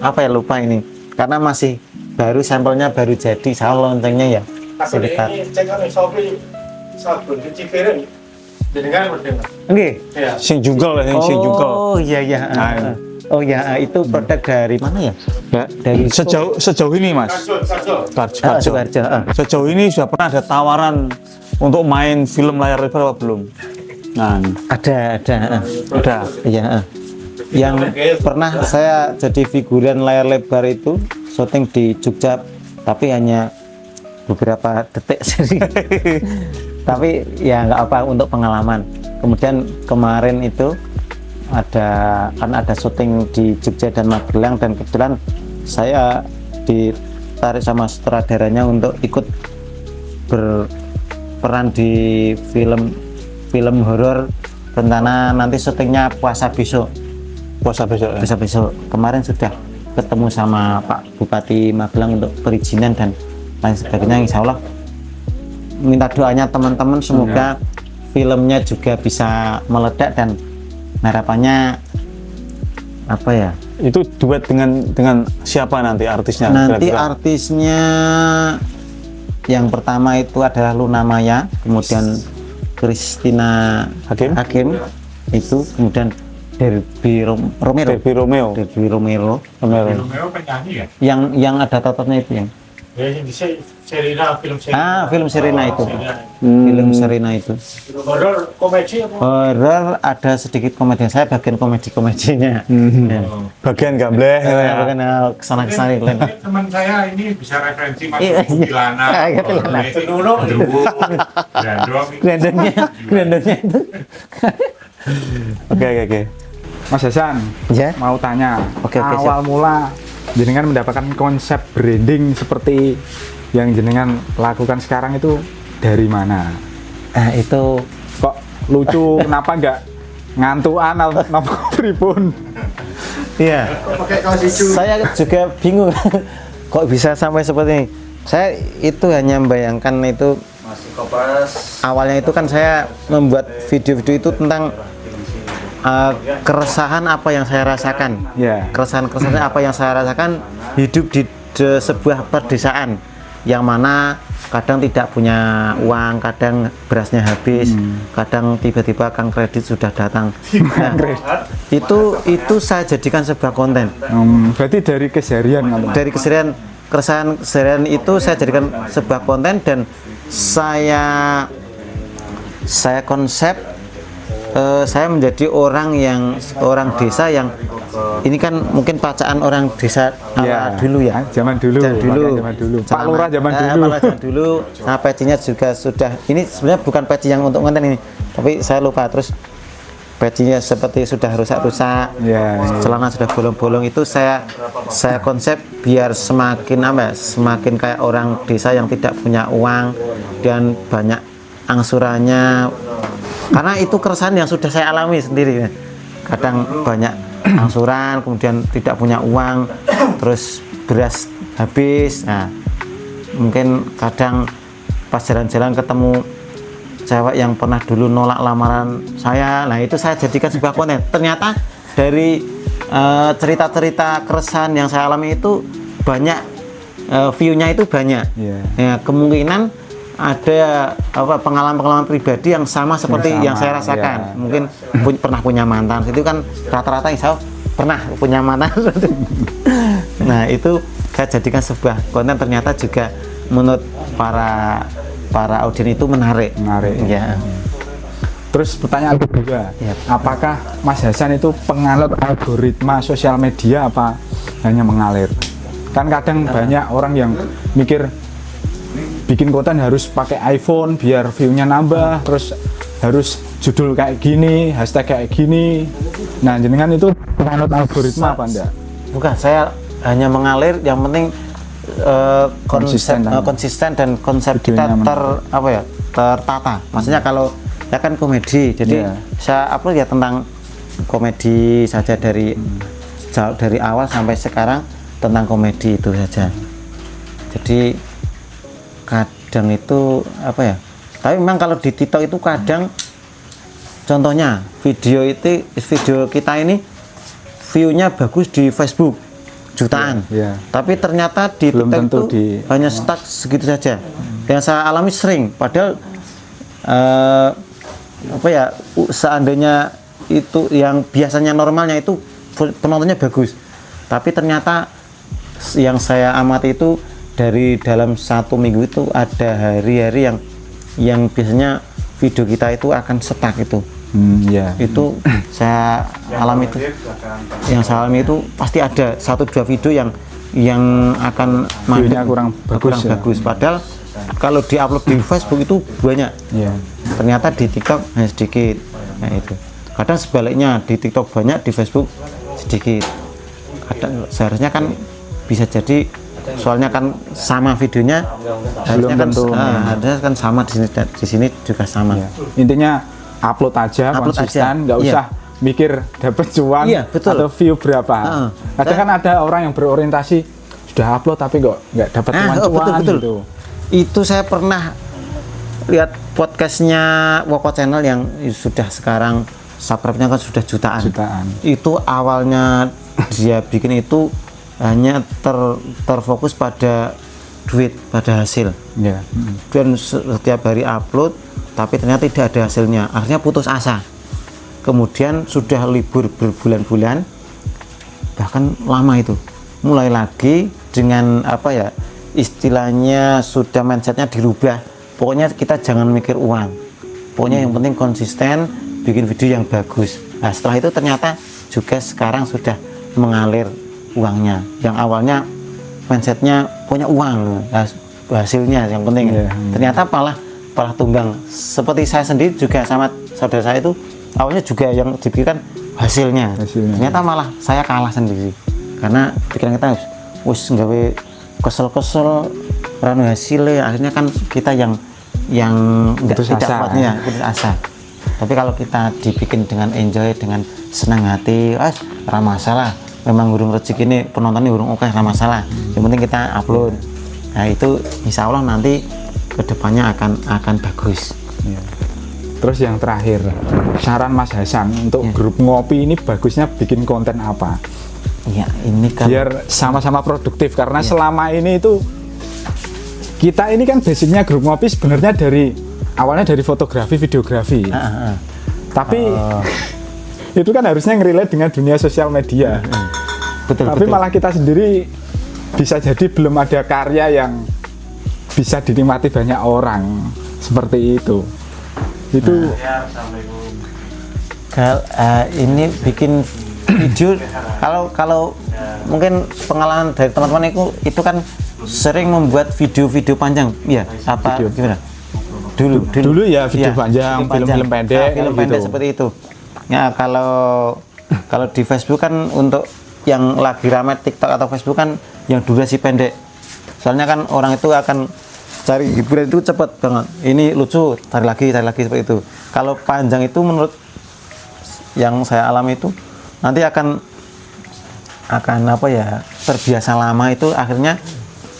S2: apa ya, lupa ini, karena masih baru, sampelnya baru jadi, saya loncengnya ya sekitar.
S4: Ini cek kan Shopee sabun cuci piring. Jadi kan berdengar.
S2: Oke.
S4: Ya.
S1: sing jungkel ya, sing jungkel.
S2: Oh iya.
S1: Nah.
S2: Oh ya, itu produk dari mana ya? Dari
S1: Sejauh ini Mas, Karjo.
S2: Sukarjo.
S1: Sejauh ini sudah pernah ada tawaran untuk main film layar lebar apa belum? Nah,
S2: Ada. Iya. Yang pernah saya jadi figuran layar lebar itu syuting di Jogja, tapi hanya beberapa detik sih. Tapi ya nggak apa, untuk pengalaman. Kemudian kemarin itu ada syuting di Jogja dan Magelang, dan kebetulan saya ditarik sama sutradaranya untuk ikut berperan di film horor. Rencana nanti syutingnya puasa besok. Kemarin sudah ketemu sama Pak Bupati Magelang untuk perizinan dan lain sebagainya. Insya Allah minta doanya teman-teman, semoga filmnya juga bisa meledak, dan harapannya apa ya?
S1: itu duet dengan siapa nanti artisnya?
S2: Nanti
S1: kira-kira?
S2: artisnya yang pertama itu adalah Luna Maya, kemudian Christina Hakim itu, kemudian Derby Romero.
S3: Romeo penyanyi ya?
S2: Yang ada tototnya itu yang.
S4: Ya, ini Serena, film Serena.
S2: Film Serena itu.
S4: Serena.
S2: Film Serena itu.
S4: Horor komedi apa?
S2: Horor, ada sedikit komedi. Saya bagian komedinya. Ya.
S1: Bagian gambleh gitu ya.
S2: Bukan kesana-kesana lain.
S3: Teman saya ini bisa referensi Mas
S2: Iya.
S3: Kilana,
S4: Nuno.
S2: Grandongnya itu.
S1: Oke.
S6: Mas Hasan,
S2: Ya.
S6: mau tanya,
S2: Oke,
S6: awal mula jenengan mendapatkan konsep branding seperti yang jenengan lakukan sekarang itu dari mana?
S2: Itu
S6: Kok lucu, kenapa nggak ngantuan atau napa pripun?
S2: iya.
S4: Pakai kaos hijau.
S2: Saya juga bingung kok bisa sampai seperti ini. Saya itu hanya membayangkan itu, awalnya itu kan saya membuat video-video itu tentang keresahan apa yang saya rasakan.
S6: Ya.
S2: Keresahan apa yang saya rasakan hidup di sebuah perdesaan yang mana kadang tidak punya uang, kadang berasnya habis, kadang tiba-tiba Kang Kredit sudah datang. Nah, itu saya jadikan sebuah konten.
S6: Berarti dari keseharian kamu?
S2: Dari keresahan keseharian itu saya jadikan sebuah konten, dan saya konsep saya menjadi orang desa yang ini kan mungkin pacaan orang desa ala dulu ya.
S6: Zaman dulu. Pak Lurah zaman dulu.
S2: Nah, pecinya juga sudah, ini sebenarnya bukan peci yang untuk konten ini, tapi saya lupa. Terus pecinya seperti sudah rusak-rusak, celana sudah bolong-bolong. Itu saya konsep biar semakin kayak orang desa yang tidak punya uang dan banyak angsurannya. Karena itu keresahan yang sudah saya alami sendiri. Kadang banyak angsuran, kemudian tidak punya uang, terus beras habis. Nah, mungkin kadang pas jalan-jalan ketemu cewek yang pernah dulu nolak lamaran saya. Nah, itu saya jadikan sebuah konten. Ternyata dari cerita-cerita keresahan yang saya alami itu banyak, view-nya itu banyak. Ya, kemungkinan ada pengalaman-pengalaman pribadi yang sama seperti yang saya rasakan. Mungkin pernah punya mantan, itu kan rata-rata insya Allah pernah punya mantan. Nah, itu saya jadikan sebuah konten, ternyata juga menurut para audien itu menarik. Ya.
S6: Terus pertanyaan kedua, apakah Mas Hasan itu penganut algoritma sosial media apa hanya mengalir? Kan kadang banyak orang yang mikir bikin konten harus pakai iPhone biar view-nya nambah, terus harus judul kayak gini, hashtag kayak gini. Nah, jenengan itu penganut algoritma apa enggak?
S2: bukan, saya hanya mengalir, yang penting
S1: Konsisten
S2: konsisten dan konsep
S1: videonya
S2: kita tertata. Maksudnya kalau ya kan komedi, jadi saya upload ya tentang komedi saja dari awal sampai sekarang tentang komedi itu saja. Jadi kadang itu apa ya? Tapi memang kalau di TikTok itu kadang, contohnya video kita ini view-nya bagus di Facebook jutaan, tapi ternyata di
S1: belum
S2: TikTok
S1: tentu
S2: itu hanya stuck segitu saja. Yang saya alami sering, padahal apa ya, seandainya itu yang biasanya normalnya itu penontonnya bagus, tapi ternyata yang saya amati itu dari dalam 1 minggu itu ada hari-hari yang biasanya video kita itu akan stuck itu. Itu saya alami itu. Yang saya alami itu pasti ada 1-2 video yang akan
S1: videonya kurang bagus.
S2: Padahal kalau diupload di Facebook itu banyak. Ternyata di TikTok hanya sedikit. Nah itu. Kadang sebaliknya, di TikTok banyak, di Facebook sedikit. Kadang seharusnya kan bisa jadi, soalnya kan sama videonya, harusnya kan sama di sini juga sama.
S1: Intinya upload aja konsisten, nggak usah mikir dapat cuan atau view berapa. Kadang kan ada orang yang berorientasi sudah upload tapi kok nggak dapat cuan gitu.
S2: Itu saya pernah lihat podcastnya Woko Channel yang sudah sekarang subscribe-nya kan sudah jutaan. Itu awalnya dia bikin itu hanya terfokus pada duit, pada hasil. Dan setiap hari upload, tapi ternyata tidak ada hasilnya, akhirnya putus asa. Kemudian sudah libur berbulan-bulan, bahkan lama itu, mulai lagi dengan apa ya, istilahnya sudah mindsetnya dirubah. Pokoknya kita jangan mikir uang, pokoknya yang penting konsisten bikin video yang bagus. Nah setelah itu ternyata juga sekarang sudah mengalir uangnya. Yang awalnya mindsetnya punya uang, nah, hasilnya yang penting. Ternyata malah tumbang. Seperti saya sendiri juga sama saudara saya itu awalnya juga yang dipikirkan hasilnya. Ternyata malah saya kalah sendiri karena pikiran kita wis nggawe kesel-kesel ranu hasilnya, akhirnya kan kita yang tidak kuatnya putus asa. Tapi kalau kita dibikin dengan enjoy, dengan senang hati, ora masalah. Memang urung rezeki ini penontonnya urung oke, ora masalah. Yang penting kita upload. Nah itu insya Allah nanti kedepannya akan bagus.
S1: Terus yang terakhir, saran Mas Hasan untuk grup ngopi ini bagusnya bikin konten apa?
S2: Ya ini kan
S1: biar sama-sama produktif, karena selama ini itu kita ini kan basicnya grup ngopi sebenarnya awalnya dari fotografi, videografi. Tapi itu kan harusnya ngerelate dengan dunia sosial media. Tapi malah kita sendiri bisa jadi belum ada karya yang bisa dinikmati banyak orang seperti itu.
S2: Ini bikin video, kalau mungkin pengalaman dari teman-teman itu kan sering membuat video-video panjang, gimana?
S1: Dulu ya video panjang, film-film pendek,
S2: film pendek seperti itu. Ya kalau di Facebook kan untuk yang lagi ramai TikTok atau Facebook kan yang durasi pendek. Soalnya kan orang itu akan cari hiburan itu cepat banget. Ini lucu, cari lagi seperti itu. Kalau panjang itu menurut yang saya alami itu nanti akan apa ya, terbiasa lama itu akhirnya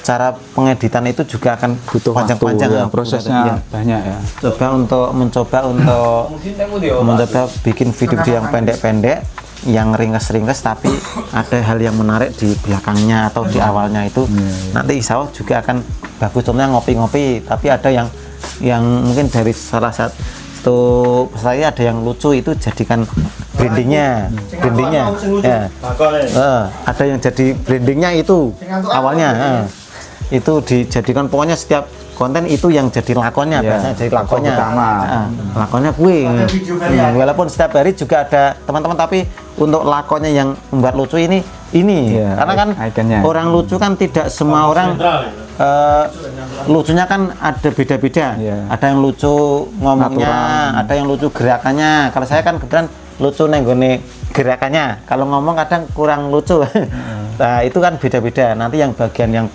S2: cara pengeditan itu juga akan
S1: butuh
S2: panjang-panjang
S1: ya, prosesnya banyak ya.
S2: Mencoba bikin video yang pendek-pendek, yang ringkas-ringkas, tapi ada hal yang menarik di belakangnya atau di awalnya itu. Nanti insya Allah juga akan bagus. Contohnya ngopi-ngopi, tapi ada yang mungkin dari salah satu saya ada yang lucu, itu jadikan brandingnya ya. Ada yang jadi brandingnya itu awalnya itu dijadikan, pokoknya setiap konten itu yang jadi lakonnya, biasanya jadi lakonnya lakonnya gue. Walaupun setiap hari juga ada teman-teman, tapi untuk lakonnya yang membuat lucu ini karena kan orang lucu kan tidak semua orang lucunya kan ada beda-beda. Ada yang lucu ngomongnya, ada yang lucu gerakannya. Kalau saya kan kebetulan lucu nenggone gerakannya, kalau ngomong kadang kurang lucu. Nah, itu kan beda-beda. Nanti yang bagian yang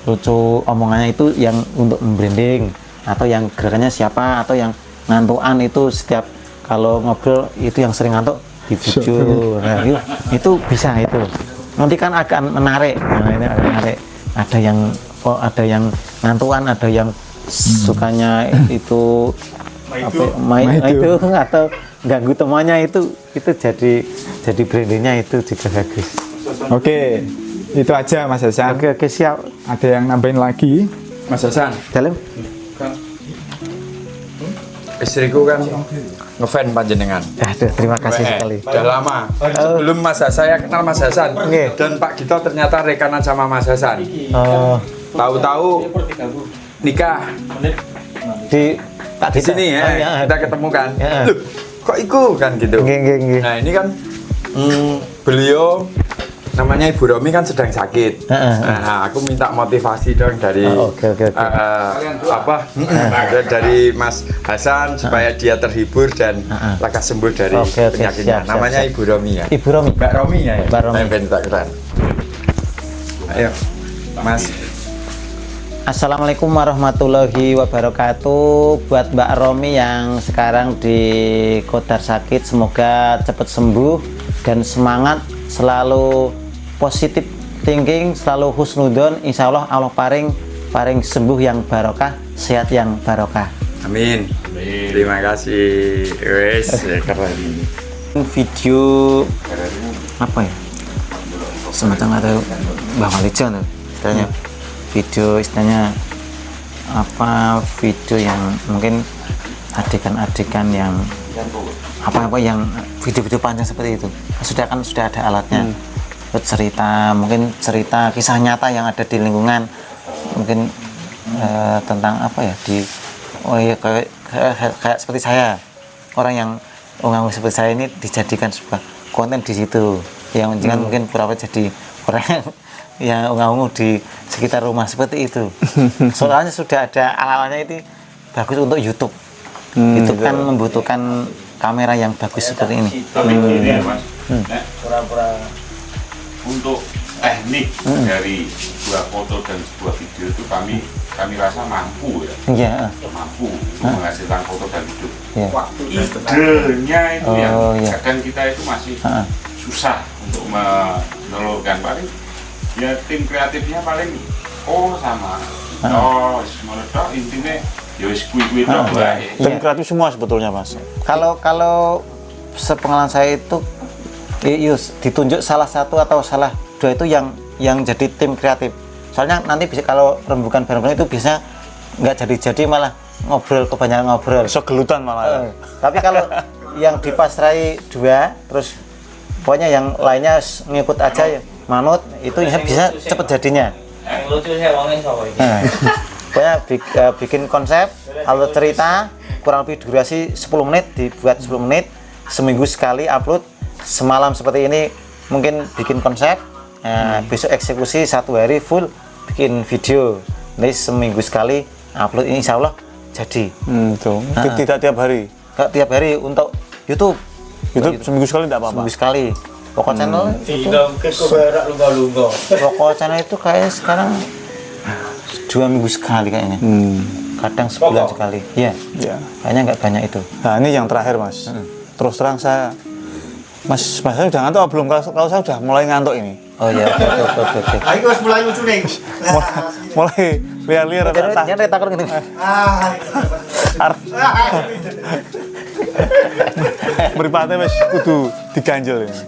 S2: lucu omongannya itu yang untuk branding, atau yang gerakannya siapa, atau yang ngantukan itu setiap kalau ngobrol itu yang sering ngantuk dibujuk. Nah, itu bisa itu. Nanti kan akan menarik. Nah, ini akan menarik. Ada yang ngantukan, ada yang sukanya itu main itu atau ganggu temannya itu jadi brandingnya itu juga bagus.
S6: Oke, itu aja Mas Hasan.
S2: Oke, siap.
S6: Ada yang nambahin lagi? Mas Hasan,
S2: Dalam.
S6: istriku kan ngefans panjenengan.
S2: Aduh, terima kasih sekali.
S6: Udah lama. Sebelum Mas Hasan, saya kenal Mas Hasan.
S2: Oke.
S6: Dan Pak Gito ternyata rekanan sama Mas Hasan.
S2: Oh,
S6: Tahu-tahu nikah
S2: di
S6: di sini ya,
S2: Oh, ya.
S6: kita ketemu kan.
S2: Ya.
S6: Loh, kok iku kan gitu.
S2: Nggih.
S6: Nah ini kan beliau namanya Ibu Romi kan sedang sakit. Nah, aku minta motivasi dong dari
S2: Oke.
S6: dari Mas Hasan supaya dia terhibur dan lekas sembuh dari
S2: Oke,
S6: penyakitnya.
S2: siap,
S6: Namanya
S2: siap.
S6: Ibu Romi ya.
S2: Ibu Romi.
S6: Mbak Romi ya.
S2: Mbak Romi.
S6: Saya minta keren. Ayo, Mas.
S2: Assalamualaikum warahmatullahi wabarakatuh. Buat Mbak Romi yang sekarang di Kodar sakit, semoga cepat sembuh dan semangat, selalu positif thinking, selalu husnudon. Insya Allah Allah paring sembuh yang barokah, sehat yang barokah.
S6: Amin. Terima kasih. Wes, keren.
S2: Video apa ya? Semacam ada Bang Alijon istilahnya. Video istilahnya apa, video yang mungkin adegan-adegan yang apa yang video-video panjang seperti itu sudah ada alatnya. Cerita, mungkin cerita kisah nyata yang ada di lingkungan, mungkin tentang apa ya, kayak seperti saya, orang yang ungu seperti saya ini dijadikan sebuah konten di situ yang mungkin pura-pura jadi orang yang ungu di sekitar rumah seperti itu. Soalnya sudah ada alat-alatnya, itu bagus untuk YouTube. Itu kan membutuhkan kamera yang bagus seperti ini.
S3: Tapi gini ya Mas, pura-pura untuk teknik dari sebuah foto dan sebuah video itu kami rasa mampu ya.
S2: Iya.
S3: Mampu untuk menghasilkan foto dan video.
S2: Iya.
S3: Idenya itu yang
S2: iya.
S3: kadang kita itu masih susah untuk menelurkan. Paling ya tim kreatifnya paling sama semuanya intinya ya wis kuwi-kuwi tok wae.
S1: Tim kreatif semua sebetulnya Mas.
S2: Kalau sepengalaman saya itu ditunjuk salah satu atau salah dua itu yang jadi tim kreatif. Soalnya nanti bisa kalau rembukan bareng-bareng itu bisa nggak jadi malah kebanyakan ngobrol.
S1: Segelutan malah.
S2: Tapi kalau yang dipasrai dua, terus pokoknya yang lainnya ngikut aja ya, manut, itu bisa cepet jadinya. Pokoknya bikin konsep, alur cerita, kurang lebih durasi 10 menit, dibuat 10 menit, seminggu sekali upload, semalam seperti ini mungkin bikin konsep, besok eksekusi 1 hari full bikin video, nanti seminggu sekali upload, ini insya Allah jadi.
S1: Tidak tiap hari.
S2: Nggak tiap hari untuk YouTube.
S1: Seminggu sekali tidak apa-apa.
S2: Seminggu sekali. Pokok channel itu, pokok channel itu kayak sekarang 2 minggu sekali kayaknya. Kadang sebulan sekali. Iya. Kayaknya nggak banyak itu.
S1: Nah ini yang terakhir Mas. Terus terang Mas saya udah ngantuk belum? Kalau saya udah mulai ngantuk ini.
S2: Oh iya, oke.
S4: Ayo wis mulai lucu nih.
S1: Mulai liar-liar.
S2: Jangan takut gitu.
S1: Mripate wis kudu diganjel ini.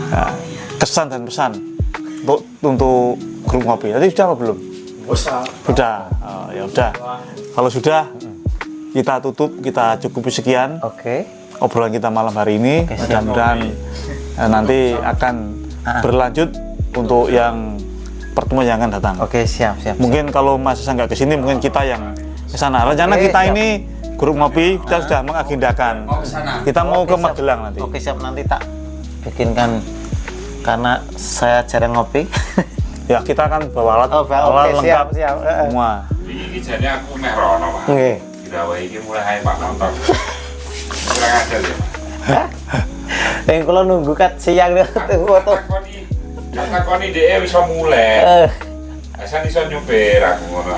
S1: Nah, kesan dan pesan untuk grup ngopi. Tadi sudah apa belum? Sudah. Ya udah. Kalau sudah kita tutup, kita cukupi sekian.
S2: Oke.
S1: Obrolan kita malam hari ini, dan nanti akan berlanjut untuk yang pertemuan yang akan datang.
S2: Oke, siap.
S1: Mungkin kalau Mas Hasan nggak kesini, mungkin kita yang kesana. Rencana kita
S2: siap.
S1: ini grup ngopi kita sudah mengagendakan. Kita mau ke Magelang nanti.
S2: Oke, siap, nanti tak bikinkan karena saya jarang ngopi.
S1: Ya kita akan bawa alat,
S2: Oke,
S1: lengkap
S2: siap.
S1: semua.
S3: Iki jane aku meh rono Pak.
S2: Nggih.
S3: Dirawai iki mulai ae Pak nonton. Kurang ajar ya.
S2: Yang kalau nunggu kat siang deh foto.
S3: Takoni Karena kau ini dia bisa mulai. Asal iso nyopir aku ngono.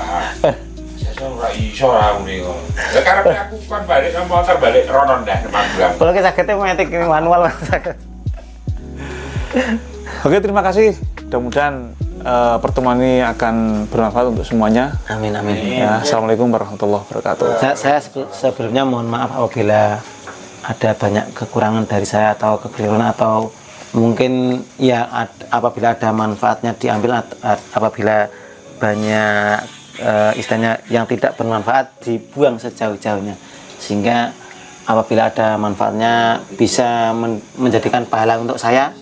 S3: Saya ora iso aku ning ngono. Lah karena aku kan balik nang motor balik rono ndah Magelang.
S2: Kalau kita sakitnya metik manual Mas.
S1: Oke, terima kasih. Mudah-mudahan pertemuan ini akan bermanfaat untuk semuanya.
S2: Amin amin.
S1: Ya, assalamualaikum warahmatullahi wabarakatuh.
S2: Saya sebelumnya mohon maaf apabila ada banyak kekurangan dari saya atau kekeliruan atau mungkin ya apabila ada manfaatnya diambil apabila banyak istilahnya yang tidak bermanfaat dibuang sejauh-jauhnya sehingga apabila ada manfaatnya bisa menjadikan pahala untuk saya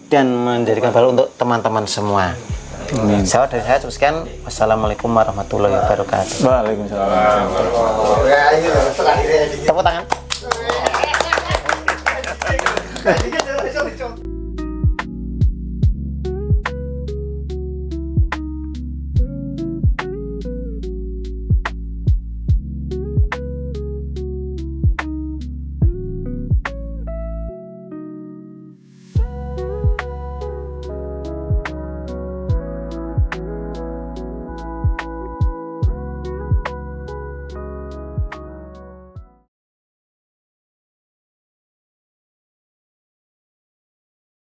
S2: dan menjadikan pahala untuk teman-teman semua. Saya dari saya terus sekian. Wassalamualaikum warahmatullahi wabarakatuh.
S1: Waalaikumsalam.
S2: Tepuk tangan.